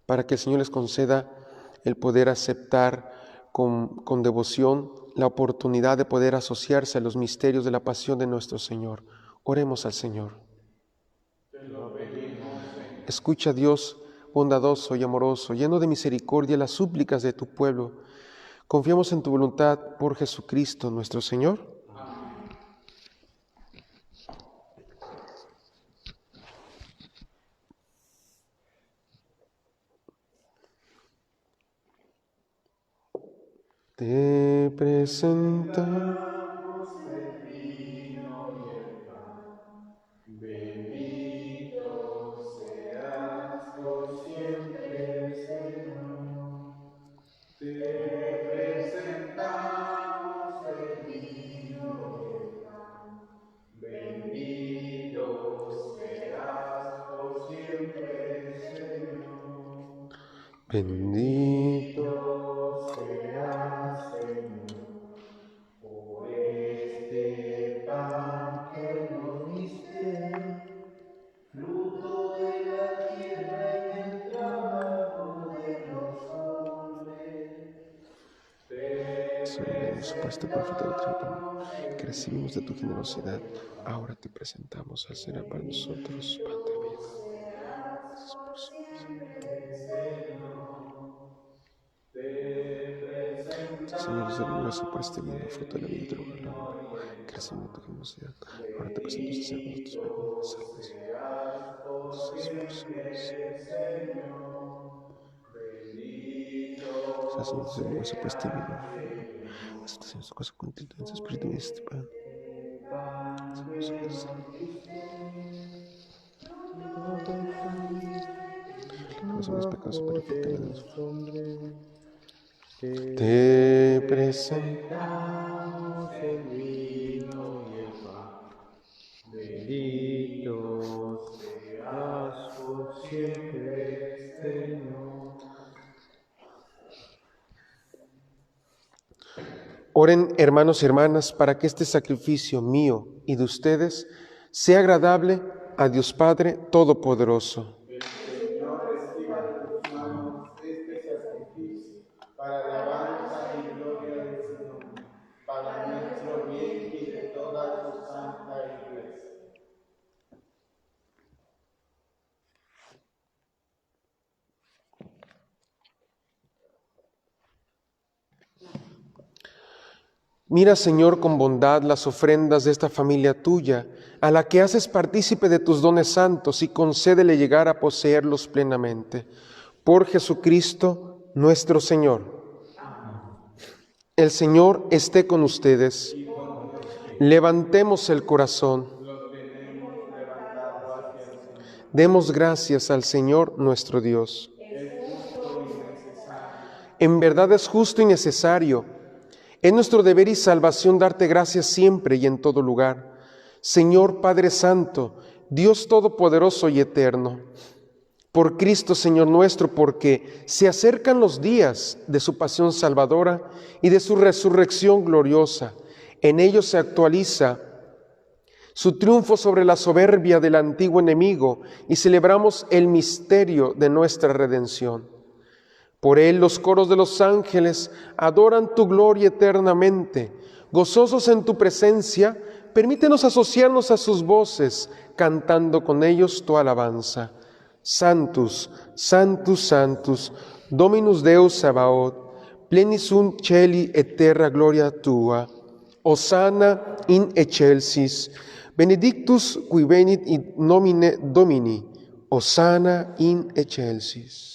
para que el Señor les conceda el poder aceptar con devoción la oportunidad de poder asociarse a los misterios de la pasión de nuestro Señor. Oremos al Señor. Escucha, Dios bondadoso y amoroso, lleno de misericordia, las súplicas de tu pueblo. Confiamos en tu voluntad por Jesucristo nuestro Señor. Te presentamos el vino y el pan. Bendito seas por siempre, Señor. Te presentamos el vino y el pan. Bendito seas por siempre, Señor. Bendito seas, Señor, por este pan que nos diste, fruto de la tierra y el trabajo de los hombres. Supuesto profeta de Cristo, que recibimos de tu generosidad, ahora te presentamos al Señor para nosotros, pan de vida. Señor, nos damos por este vino, fruto de la vida y trabajo, que recibimos de tu generosidad, ahora te presentamos al Señor para nosotros, Señor, nos por este vino, aceptación de su cosa contigo, en su espíritu y este pan. Los pecados perfectamente. Te presentamos el vino y el pan. Bendito seas por siempre, Señor. Oren, hermanos y hermanas, para que este sacrificio mío y de ustedes sea agradable a Dios Padre Todopoderoso. El Señor reciba de tus manos este sacrificio para alabanza y gloria de su nombre, para nuestro bien y de toda su santa Iglesia. Mira, Señor, con bondad las ofrendas de esta familia tuya, a la que haces partícipe de tus dones santos, y concédele llegar a poseerlos plenamente. Por Jesucristo nuestro Señor. El Señor esté con ustedes. Levantemos el corazón. Demos gracias al Señor nuestro Dios. En verdad es justo y necesario. Es nuestro deber y salvación darte gracias siempre y en todo lugar. Señor Padre Santo, Dios Todopoderoso y Eterno, por Cristo Señor nuestro, porque se acercan los días de su pasión salvadora y de su resurrección gloriosa. En ellos se actualiza su triunfo sobre la soberbia del antiguo enemigo y celebramos el misterio de nuestra redención. Por él los coros de los ángeles adoran tu gloria eternamente. Gozosos en tu presencia, permítenos asociarnos a sus voces, cantando con ellos tu alabanza. Sanctus, Sanctus, Sanctus, Dominus Deus Sabaoth, pleni sunt celi et terra gloria tua. Hosanna in excelsis, benedictus qui venit in nomine Domini. Hosanna in excelsis.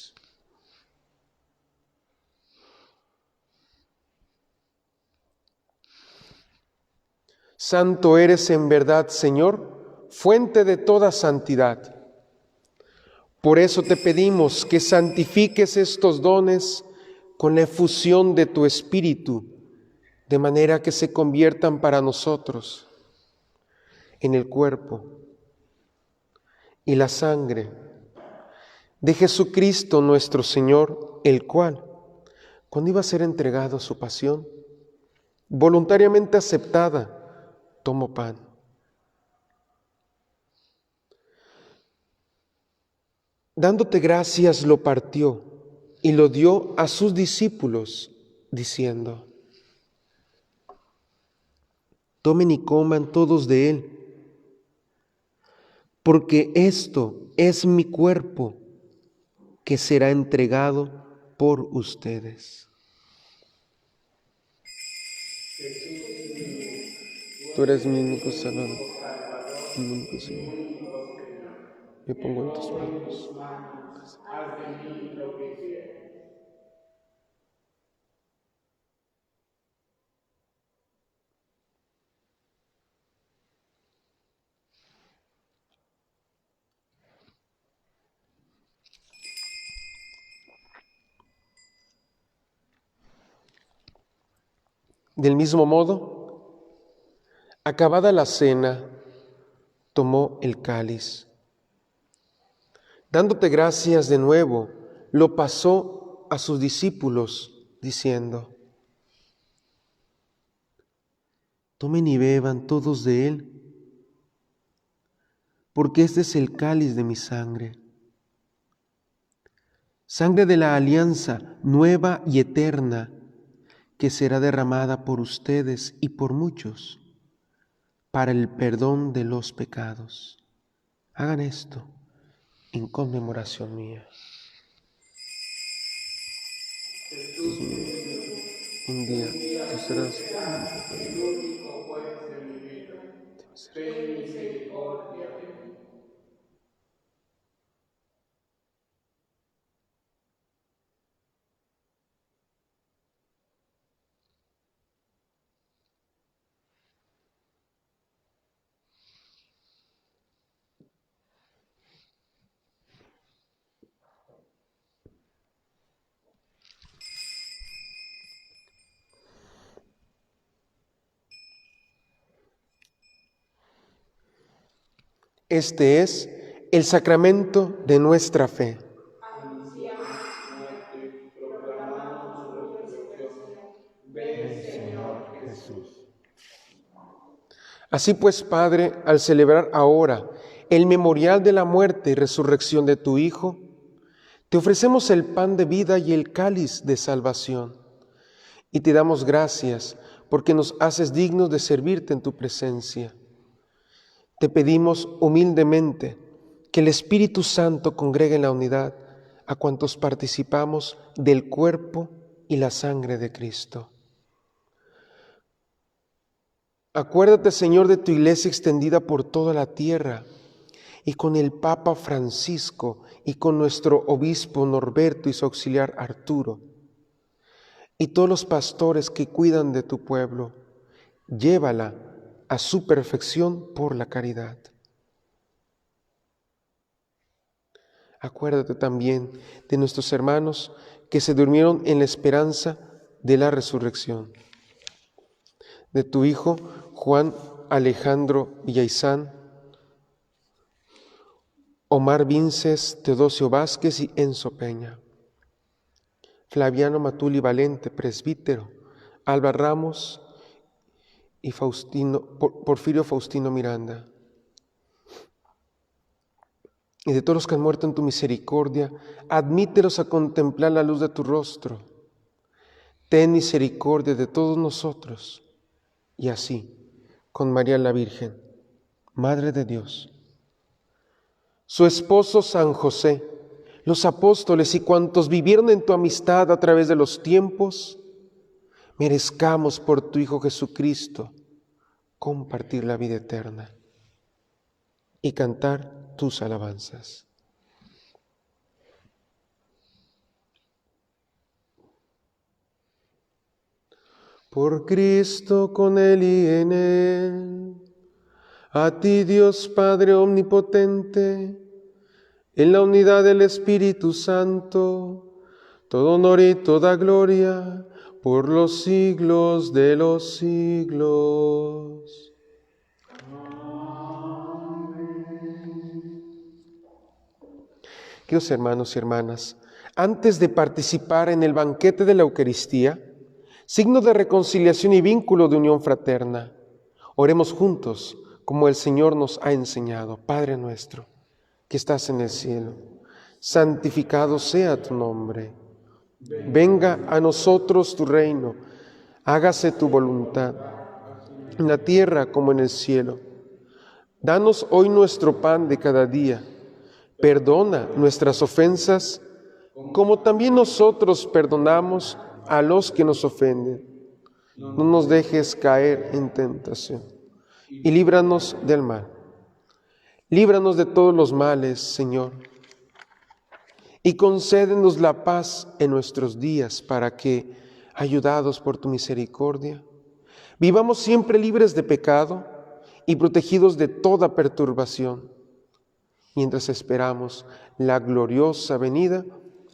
Santo eres en verdad, Señor, fuente de toda santidad. Por eso te pedimos que santifiques estos dones con la efusión de tu Espíritu, de manera que se conviertan para nosotros en el cuerpo y la sangre de Jesucristo nuestro Señor, el cual, cuando iba a ser entregado a su pasión, voluntariamente aceptada, tomó pan. Dándote gracias, lo partió y lo dio a sus discípulos, diciendo: tomen y coman todos de él, porque esto es mi cuerpo que será entregado por ustedes. Tú eres mi único Salvador, mi único Señor. Me pongo en tus manos. Haz de mí lo que quieras. Del mismo modo, acabada la cena, tomó el cáliz. Dándote gracias de nuevo, lo pasó a sus discípulos, diciendo: tomen y beban todos de él, porque este es el cáliz de mi sangre, sangre de la alianza nueva y eterna, que será derramada por ustedes y por muchos para el perdón de los pecados. Hagan esto en conmemoración mía. Un día tú serás El único juez de mi vida. Ten misericordia de mí. Este es el sacramento de nuestra fe. Así pues, Padre, al celebrar ahora el memorial de la muerte y resurrección de tu Hijo, te ofrecemos el pan de vida y el cáliz de salvación, y te damos gracias porque nos haces dignos de servirte en tu presencia. Te pedimos humildemente que el Espíritu Santo congregue en la unidad a cuantos participamos del cuerpo y la sangre de Cristo. Acuérdate, Señor, de tu iglesia extendida por toda la tierra, y con el Papa Francisco, y con nuestro obispo Norberto y su auxiliar Arturo, y todos los pastores que cuidan de tu pueblo. Llévala a su perfección por la caridad. Acuérdate también de nuestros hermanos que se durmieron en la esperanza de la resurrección, de tu Hijo Juan Alejandro Villaizán, Omar Vinces, Teodosio Vázquez y Enzo Peña, Flaviano Matuli Valente, presbítero, Alba Ramos y Porfirio Faustino Miranda. Y de todos los que han muerto en tu misericordia, admítelos a contemplar la luz de tu rostro. Ten misericordia de todos nosotros. Y así, con María la Virgen, Madre de Dios, su esposo San José, los apóstoles y cuantos vivieron en tu amistad a través de los tiempos, merezcamos por tu Hijo Jesucristo compartir la vida eterna y cantar tus alabanzas. Por Cristo, con Él y en Él, a ti Dios Padre Omnipotente, en la unidad del Espíritu Santo, todo honor y toda gloria por los siglos de los siglos. Queridos hermanos y hermanas, antes de participar en el banquete de la Eucaristía, signo de reconciliación y vínculo de unión fraterna, oremos juntos como el Señor nos ha enseñado. Padre nuestro, que estás en el cielo, santificado sea tu nombre. Venga a nosotros tu reino, hágase tu voluntad, en la tierra como en el cielo. Danos hoy nuestro pan de cada día. Perdona nuestras ofensas, como también nosotros perdonamos a los que nos ofenden. No nos dejes caer en tentación, y líbranos del mal. Líbranos de todos los males, Señor, y concédenos la paz en nuestros días, para que, ayudados por tu misericordia, vivamos siempre libres de pecado y protegidos de toda perturbación, mientras esperamos la gloriosa venida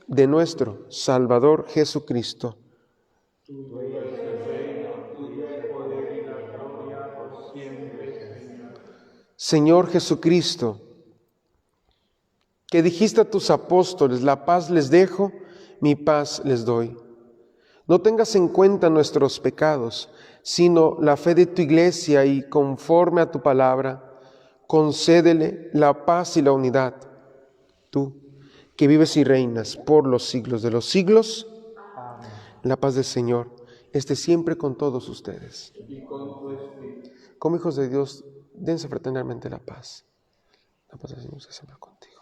de nuestro Salvador Jesucristo. Tuyo es el reino, tuyo el poder y la gloria por siempre, Señor. Señor Jesucristo, que dijiste a tus apóstoles, la paz les dejo, mi paz les doy. No tengas en cuenta nuestros pecados, sino la fe de tu Iglesia, y conforme a tu palabra, concédele la paz y la unidad. Tú, que vives y reinas por los siglos de los siglos, Amén. la paz del Señor esté siempre con todos ustedes. Y con tu espíritu. Como hijos de Dios, dense fraternalmente la paz. La paz del Señor sea siempre contigo.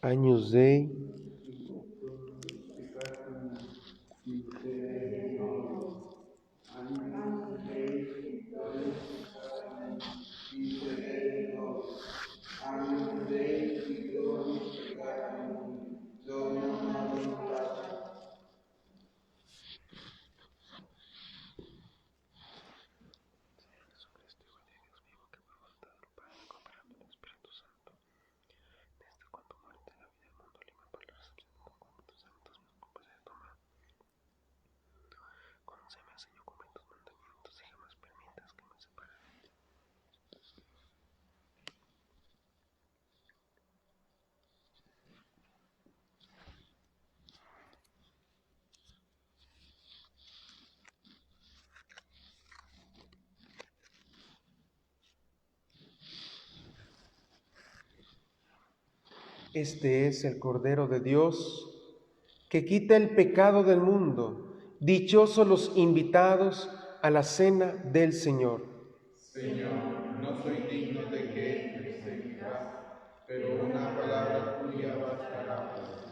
Agnus Dei, este es el Cordero de Dios que quita el pecado del mundo. Dichosos los invitados a la cena del Señor. Señor, no soy digno de que entres en mi casa, pero una palabra tuya bastará para sanar.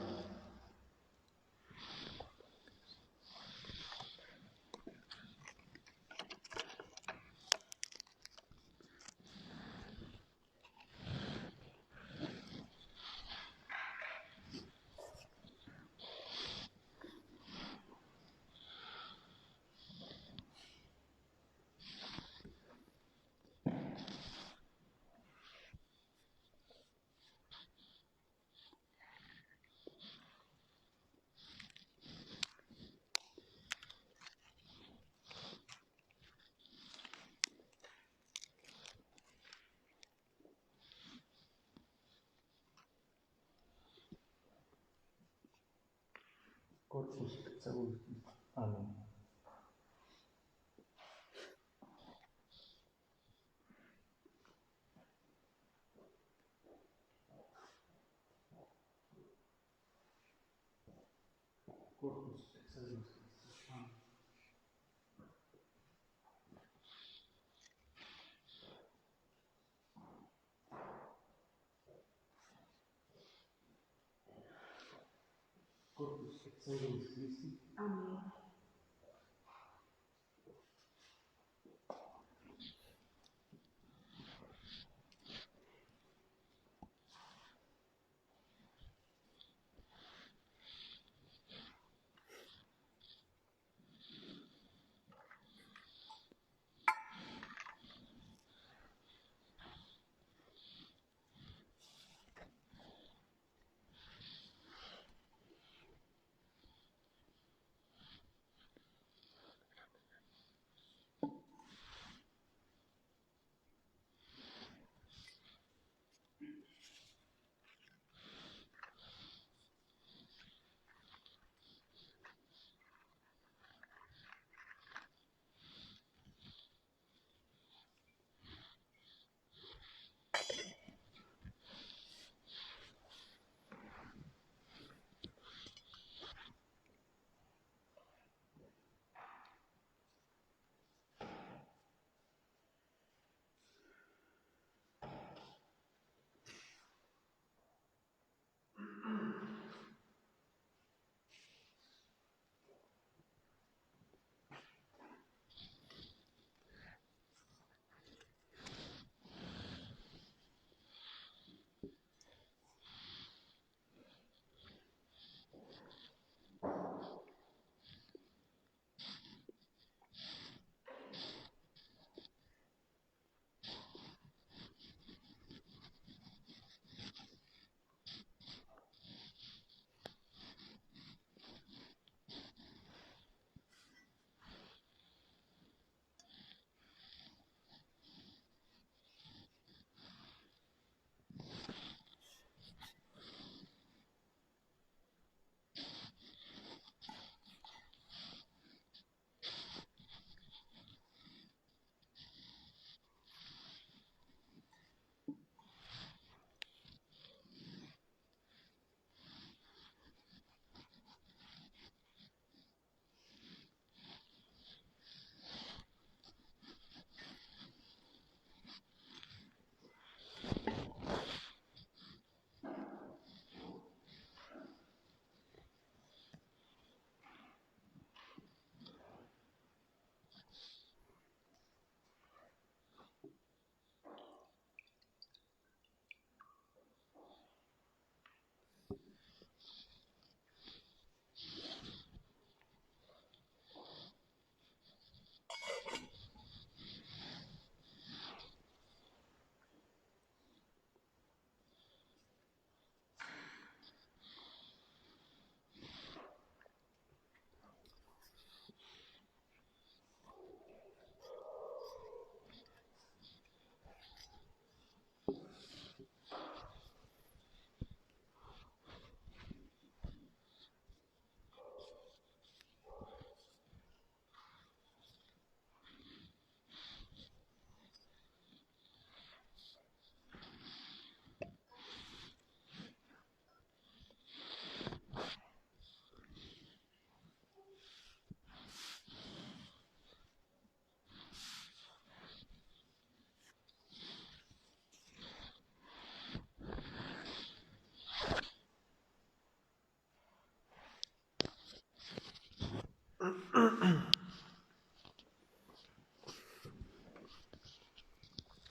Amén.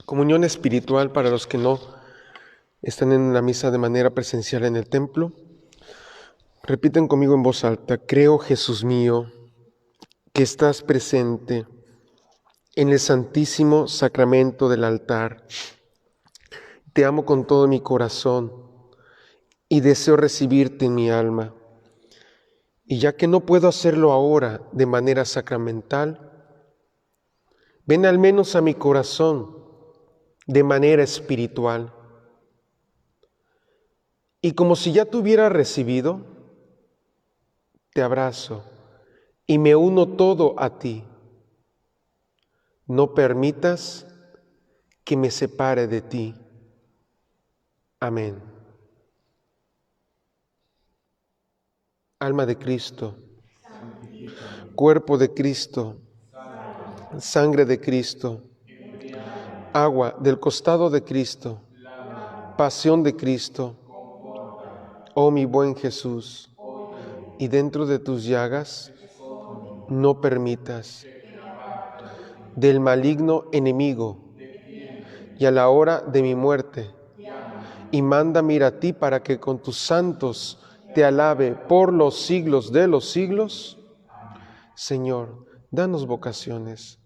Comunión espiritual para los que no están en la misa de manera presencial en el templo. Repiten conmigo en voz alta: creo, Jesús mío, que estás presente en el santísimo sacramento del altar. Te amo con todo mi corazón y deseo recibirte en mi alma. Y ya que no puedo hacerlo ahora de manera sacramental, ven al menos a mi corazón de manera espiritual. Y como si ya te hubiera recibido, te abrazo y me uno todo a ti. No permitas que me separe de ti. Amén. alma de Cristo, cuerpo de Cristo, sangre de Cristo, agua del costado de Cristo, pasión de Cristo, oh mi buen Jesús, y dentro de tus llagas no permitas del maligno enemigo y a la hora de mi muerte, y mándame ir a ti para que con tus santos te alabe por los siglos de los siglos. Señor, danos vocaciones.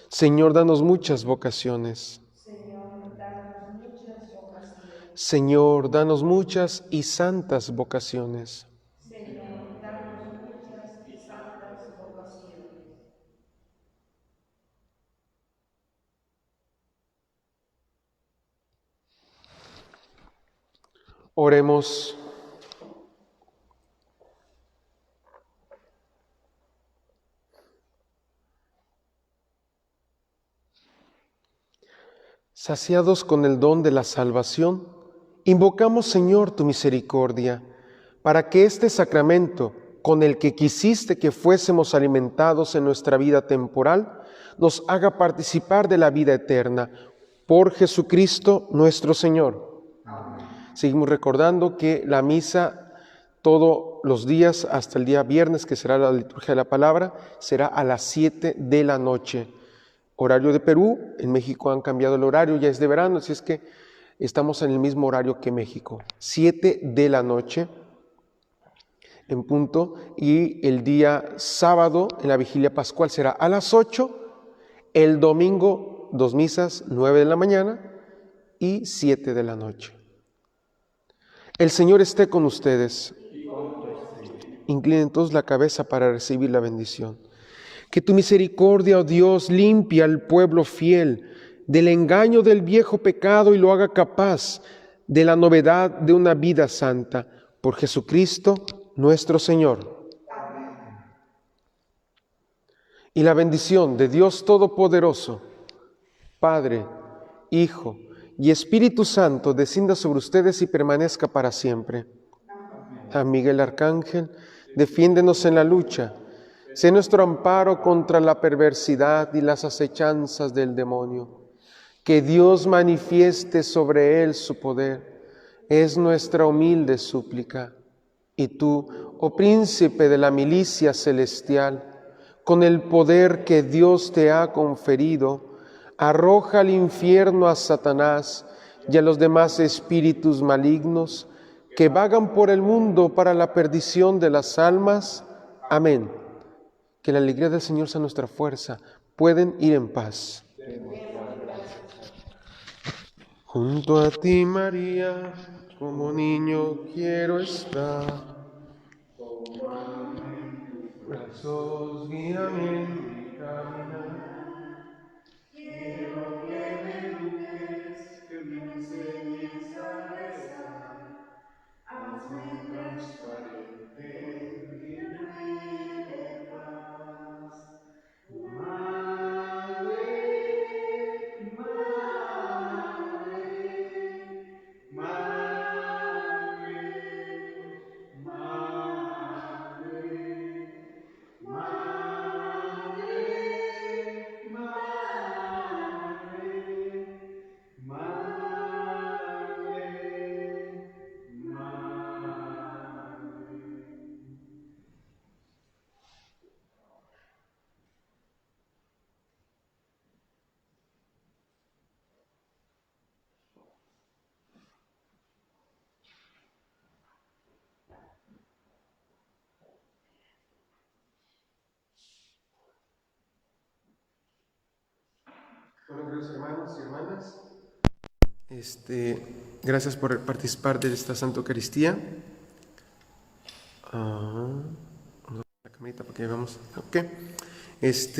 Señor, danos muchas vocaciones. Señor, danos muchas y santas vocaciones. Oremos. Saciados con el don de la salvación, invocamos, Señor, tu misericordia, para que este sacramento, con el que quisiste que fuésemos alimentados en nuestra vida temporal, nos haga participar de la vida eterna. Por Jesucristo nuestro Señor. Amén. Seguimos recordando que la misa todos los días, hasta el día viernes, que será la liturgia de la palabra, será a las 7 de la noche. Horario de Perú, en México han cambiado el horario, ya es de verano, así es que estamos en el mismo horario que México. 7 de la noche en punto, y el día sábado, en la vigilia pascual, será a las 8, el domingo 2 misas, 9 de la mañana y 7 de la noche. El Señor esté con ustedes. Inclinen todos la cabeza para recibir la bendición. Que tu misericordia, oh Dios, limpie al pueblo fiel del engaño del viejo pecado y lo haga capaz de la novedad de una vida santa. Por Jesucristo nuestro Señor. Amén. Y la bendición de Dios Todopoderoso, Padre, Hijo y Espíritu Santo, descienda sobre ustedes y permanezca para siempre. Amén. A Miguel Arcángel, defiéndenos en la lucha. Sé nuestro amparo contra la perversidad y las acechanzas del demonio. Que Dios manifieste sobre él su poder. Es nuestra humilde súplica. Y tú, oh príncipe de la milicia celestial, con el poder que Dios te ha conferido, arroja al infierno a Satanás y a los demás espíritus malignos que vagan por el mundo para la perdición de las almas. Amén. Que la alegría del Señor sea nuestra fuerza. Pueden ir en paz. Junto a ti, María, como niño quiero estar. Tómame en tus brazos, guíame en mi caminar. Quiero que me eduques, que me enseñes a rezar. Hazme transparente y lleno de paz. Madre, madre, madre, madre, madre, madre, Bueno, queridos hermanos y hermanas, gracias por participar de esta Santa Eucaristía. La camarita para que veamos. Ok. Les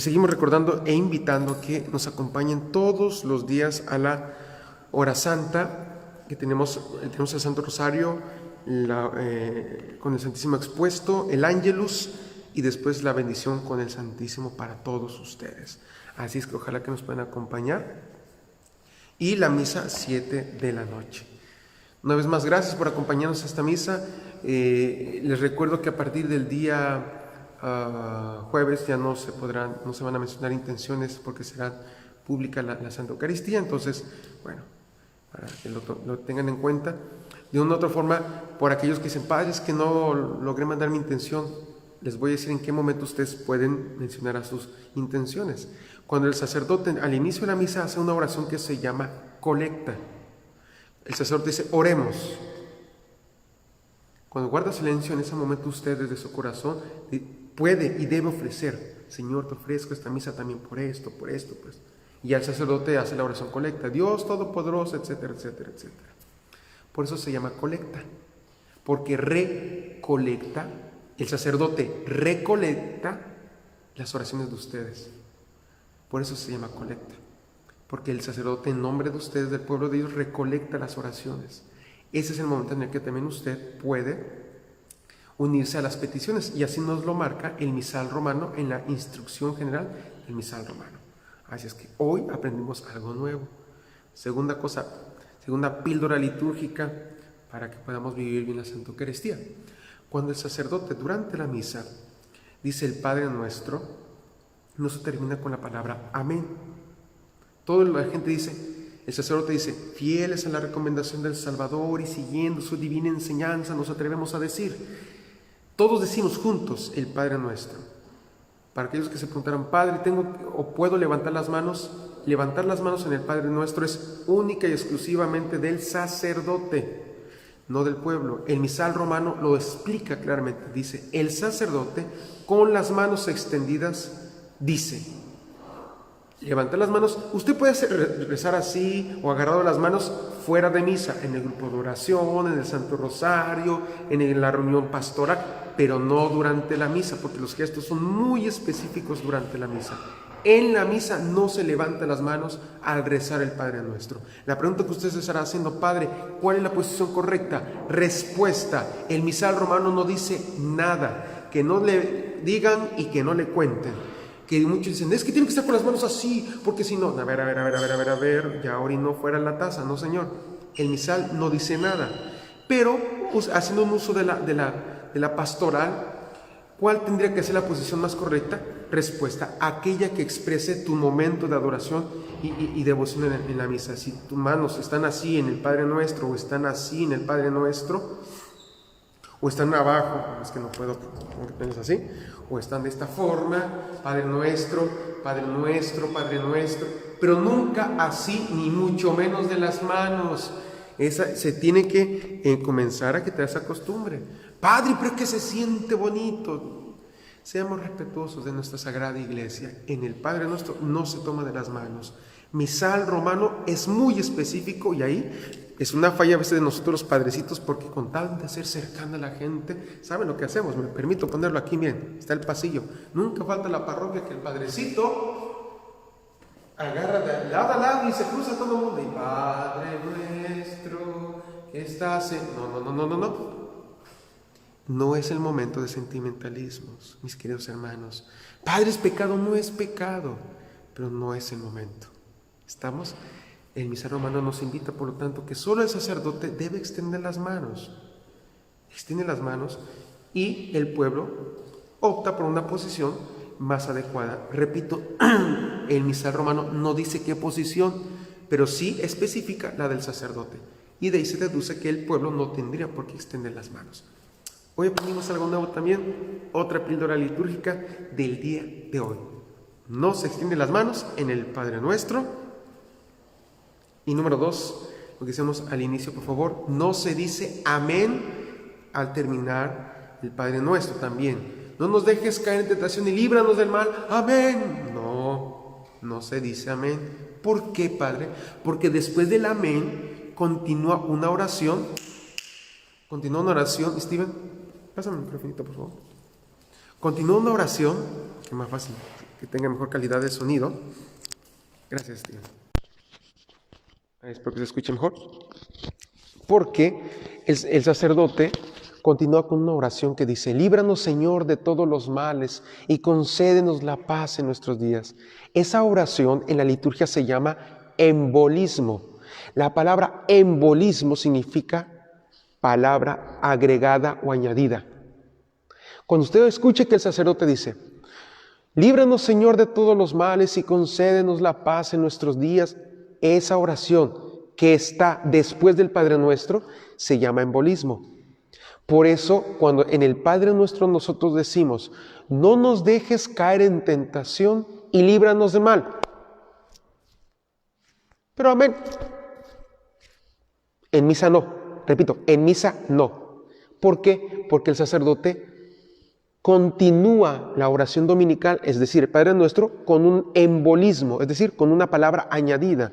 seguimos recordando e invitando a que nos acompañen todos los días a la hora santa, que tenemos el Santo Rosario con el Santísimo expuesto, el Ángelus y después la bendición con el Santísimo para todos ustedes. Así es que ojalá que nos puedan acompañar. Y la misa 7 de la noche. Una vez más, gracias por acompañarnos a esta misa. Les recuerdo que a partir del día jueves ya no se van a mencionar intenciones porque será pública la Santa Eucaristía. Entonces, bueno, para que lo tengan en cuenta. De una u otra forma, por aquellos que dicen, padres, que no logré mandar mi intención, les voy a decir en qué momento ustedes pueden mencionar a sus intenciones. Cuando el sacerdote al inicio de la misa hace una oración que se llama colecta. El sacerdote dice, oremos. Cuando guarda silencio, en ese momento usted desde su corazón puede y debe ofrecer, Señor, te ofrezco esta misa también por esto, pues. Y el sacerdote hace la oración colecta, Dios Todopoderoso, etcétera, etcétera, etcétera. Por eso se llama colecta, porque recolecta, el sacerdote recolecta las oraciones de ustedes. Por eso se llama colecta, porque el sacerdote en nombre de ustedes, del pueblo de Dios, recolecta las oraciones. Ese es el momento en el que también usted puede unirse a las peticiones, y así nos lo marca el misal romano en la instrucción general del misal romano. Así es que hoy aprendimos algo nuevo. Segunda píldora litúrgica para que podamos vivir bien la Santa Eucaristía. Cuando el sacerdote durante la misa dice el Padre Nuestro, no se termina con la palabra amén. Toda la gente dice, el sacerdote dice, fieles a la recomendación del Salvador y siguiendo su divina enseñanza, nos atrevemos a decir, todos decimos juntos el Padre Nuestro. Para aquellos que se preguntaron, Padre, ¿puedo levantar las manos? Levantar las manos en el Padre Nuestro es única y exclusivamente del sacerdote, no del pueblo. El misal romano lo explica claramente. Dice, el sacerdote con las manos extendidas dice, levantar las manos. Usted puede rezar así o agarrado las manos fuera de misa, en el grupo de oración, en el Santo Rosario, en la reunión pastoral, pero no durante la misa, porque los gestos son muy específicos durante la misa. En la misa no se levantan las manos al rezar el Padre Nuestro. La pregunta que usted se estará haciendo, Padre, ¿cuál es la posición correcta? Respuesta, el misal romano no dice nada, que no le digan y que no le cuenten. Que muchos dicen, es que tienen que estar con las manos así, porque si no, a ver, ya orinó fuera la taza. No, señor, el misal no dice nada. Pero haciendo un uso de la pastoral, ¿cuál tendría que ser la posición más correcta? Respuesta, aquella que exprese tu momento de adoración y devoción en la misa. Si tus manos están así en el Padre Nuestro, o están así en el Padre Nuestro, o están abajo, es que no puedo ponerlos así, o están de esta forma, Padre Nuestro, Padre Nuestro, Padre Nuestro, pero nunca así, ni mucho menos de las manos. Se tiene que comenzar a quitar esa costumbre. Padre, pero es que se siente bonito. Seamos respetuosos de nuestra Sagrada Iglesia. En el Padre Nuestro no se toma de las manos. Misal romano es muy específico, y ahí es una falla a veces de nosotros los padrecitos, porque con tal de ser cercana a la gente, ¿saben lo que hacemos? Me permito ponerlo aquí, bien, está el pasillo. Nunca falta la parroquia que el padrecito agarra de lado a lado y se cruza todo el mundo. Y Padre Nuestro, que estás en... No. No es el momento de sentimentalismos, mis queridos hermanos. Padre, es pecado, no es pecado, pero no es el momento. ¿Estamos? El misal romano nos invita, por lo tanto, que solo el sacerdote debe extender las manos. Extiende las manos y el pueblo opta por una posición más adecuada. Repito, el misal romano no dice qué posición, pero sí especifica la del sacerdote. Y de ahí se deduce que el pueblo no tendría por qué extender las manos. Hoy aprendimos algo nuevo también, otra píldora litúrgica del día de hoy. No se extienden las manos en el Padre Nuestro. Y número 2, lo que decíamos al inicio, por favor, no se dice amén al terminar el Padre Nuestro también. No nos dejes caer en tentación y líbranos del mal. Amén. No se dice amén. ¿Por qué, Padre? Porque después del amén continúa una oración. Steven, pásame el microfonito, por favor. Continúa una oración, que es más fácil, que tenga mejor calidad de sonido. Gracias, Steven. Espero que se escuche mejor. Porque el sacerdote continúa con una oración que dice: líbranos, Señor, de todos los males y concédenos la paz en nuestros días. Esa oración en la liturgia se llama embolismo. La palabra embolismo significa palabra agregada o añadida. Cuando usted escuche que el sacerdote dice, líbranos, Señor, de todos los males y concédenos la paz en nuestros días, esa oración que está después del Padre Nuestro se llama embolismo. Por eso, cuando en el Padre Nuestro nosotros decimos, no nos dejes caer en tentación y líbranos del mal. Pero amén. En misa no. Repito, en misa no. ¿Por qué? Porque el sacerdote continúa la oración dominical, es decir, el Padre Nuestro, con un embolismo, es decir, con una palabra añadida.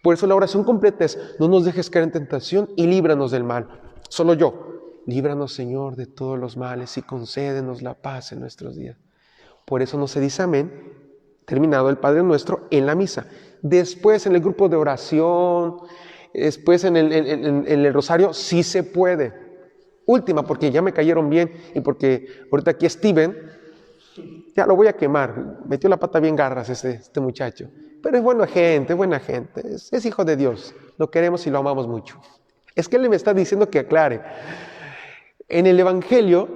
Por eso la oración completa es, no nos dejes caer en tentación y líbranos del mal. Solo yo. Líbranos, Señor, de todos los males y concédenos la paz en nuestros días. Por eso no se dice amén, terminado el Padre Nuestro, en la misa. Después en el grupo de oración, después en el rosario, sí se puede. Última, porque ya me cayeron bien y porque ahorita aquí Steven, ya lo voy a quemar. Metió la pata bien garras este muchacho. Pero es buena gente, es hijo de Dios. Lo queremos y lo amamos mucho. Es que él me está diciendo que aclare. En el Evangelio,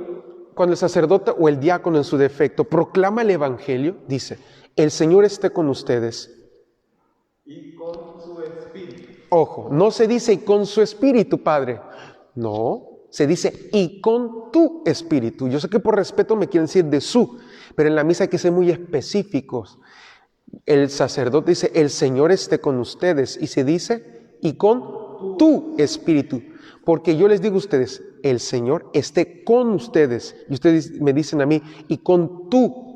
cuando el sacerdote o el diácono en su defecto proclama el Evangelio, dice, el Señor esté con ustedes. Y con su espíritu. Ojo, no se dice y con su espíritu, Padre. No, se dice y con tu espíritu. Yo sé que por respeto me quieren decir de su, pero en la misa hay que ser muy específicos. El sacerdote dice, el Señor esté con ustedes. Y se dice, y con tu espíritu. Porque yo les digo a ustedes, el Señor esté con ustedes. Y ustedes me dicen a mí, y con tú.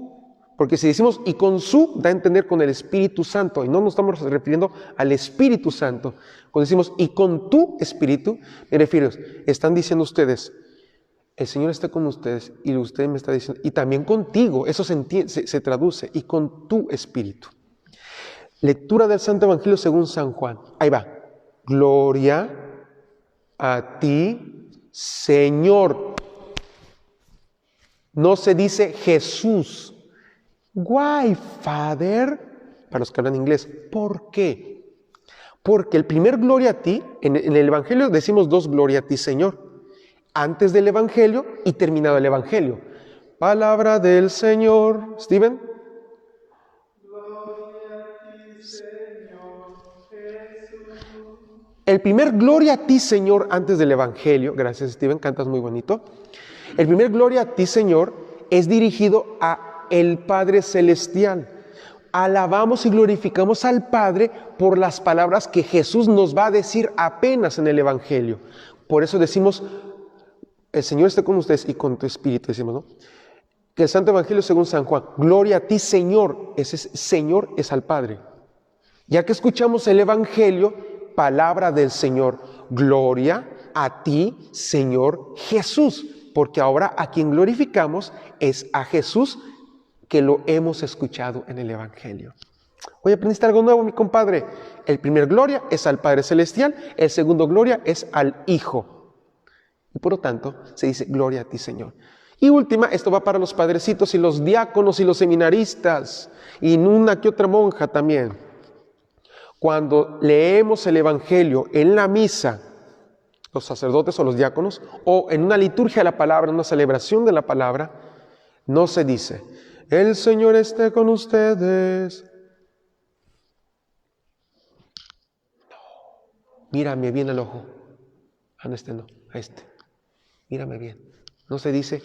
Porque si decimos, y con su, da a entender con el Espíritu Santo. Y no nos estamos refiriendo al Espíritu Santo. Cuando decimos, y con tu Espíritu, me refiero, están diciendo ustedes, el Señor está con ustedes. Y usted me está diciendo, y también contigo. Eso se traduce, y con tu Espíritu. Lectura del Santo Evangelio según San Juan. Ahí va. Gloria a ti, Señor. No se dice Jesús. Why, Father? Para los que hablan inglés. ¿Por qué? Porque el primer gloria a ti, en el Evangelio decimos dos gloria a ti, Señor. Antes del Evangelio y terminado el Evangelio. Palabra del Señor. Steven. El primer gloria a ti, Señor, antes del Evangelio, gracias Steven, cantas muy bonito. El primer gloria a ti, Señor, es dirigido a el Padre Celestial. Alabamos y glorificamos al Padre por las palabras que Jesús nos va a decir apenas en el Evangelio. Por eso decimos, el Señor esté con ustedes y con tu espíritu, decimos, ¿no? Que el Santo Evangelio según San Juan, gloria a ti, Señor, ese Señor es al Padre. Ya que escuchamos el Evangelio, palabra del Señor, gloria a ti, Señor Jesús, porque ahora a quien glorificamos es a Jesús que lo hemos escuchado en el Evangelio. Oye, ¿aprendiste algo nuevo, mi compadre? El primer gloria es al Padre Celestial, el segundo gloria es al Hijo. Y por lo tanto, se dice gloria a ti, Señor. Y última, esto va para los padrecitos y los diáconos y los seminaristas, y una que otra monja también. Cuando leemos el Evangelio en la misa, los sacerdotes o los diáconos, o en una liturgia de la palabra, en una celebración de la palabra, no se dice, el Señor esté con ustedes. No, mírame bien al ojo. A este no, a este. Mírame bien. No se dice,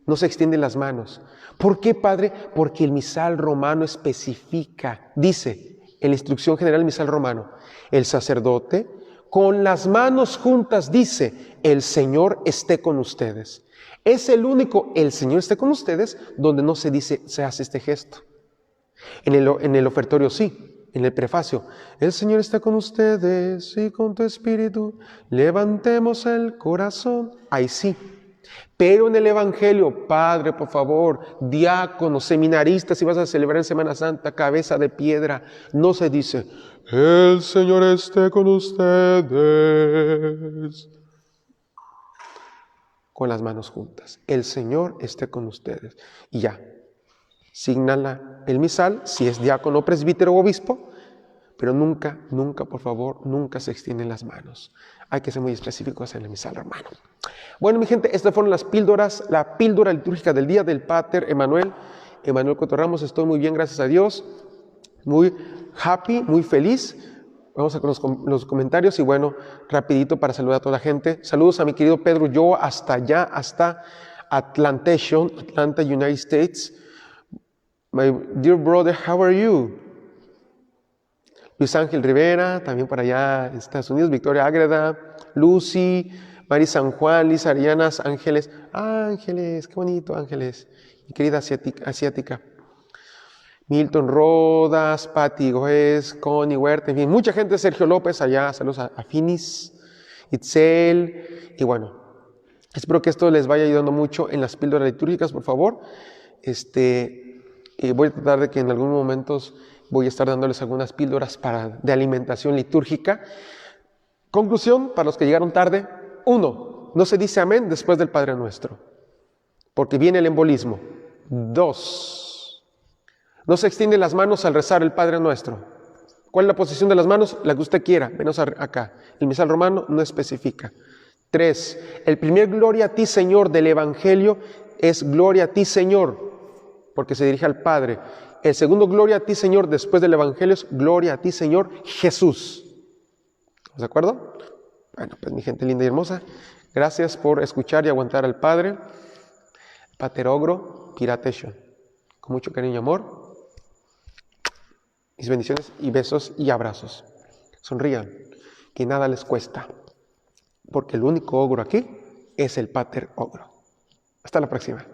no se extienden las manos. ¿Por qué, Padre? Porque el misal romano especifica, dice, en la instrucción general del misal romano, el sacerdote con las manos juntas dice, el Señor esté con ustedes. Es el único, el Señor esté con ustedes, donde no se dice, se hace este gesto. En el ofertorio sí, en el prefacio, el Señor está con ustedes y con tu espíritu, levantemos el corazón. Ahí sí. Pero en el Evangelio, Padre, por favor, diáconos, seminaristas, si vas a celebrar en Semana Santa, cabeza de piedra, no se dice, el Señor esté con ustedes. Con las manos juntas, el Señor esté con ustedes. Y ya, señala el misal, si es diácono, presbítero o obispo, pero nunca, nunca, por favor, nunca se extienden las manos. Hay que ser muy específicos en el misal romano. Bueno, mi gente, estas fueron las píldoras, la píldora litúrgica del día del Pater Emanuel Cotorramos. Estoy muy bien, gracias a Dios, muy happy, muy feliz. Vamos a con los comentarios y bueno, rapidito para saludar a toda la gente. Saludos a mi querido Pedro Yo hasta allá, hasta Atlanta, United States. My dear brother, how are you? Luis Ángel Rivera, también para allá en Estados Unidos. Victoria Ágreda, Lucy, Mari San Juan, Lisa Arianas, Ángeles. Ángeles, qué bonito, Ángeles. Mi querida asiática. Milton Rodas, Patti Góez, Connie Huerta, en fin, mucha gente. Sergio López allá, saludos a Finis, Itzel, y bueno, espero que esto les vaya ayudando mucho en las píldoras litúrgicas, por favor. Voy a tratar de que en algunos momentos voy a estar dándoles algunas píldoras de alimentación litúrgica. Conclusión, para los que llegaron tarde: 1, no se dice amén después del Padre Nuestro, porque viene el embolismo. 2, no se extienden las manos al rezar el Padre Nuestro. ¿Cuál es la posición de las manos? La que usted quiera, menos acá. El misal romano no especifica. 3, el primer gloria a ti, Señor, del Evangelio es gloria a ti, Señor, porque se dirige al Padre. El segundo gloria a ti, Señor, después del Evangelio es gloria a ti, Señor Jesús. ¿Estamos de acuerdo? Bueno, pues mi gente linda y hermosa, gracias por escuchar y aguantar al Padre. Pater Ogro Piratesho. Con mucho cariño y amor. Mis bendiciones y besos y abrazos. Sonrían, que nada les cuesta, porque el único ogro aquí es el Pater Ogro. Hasta la próxima.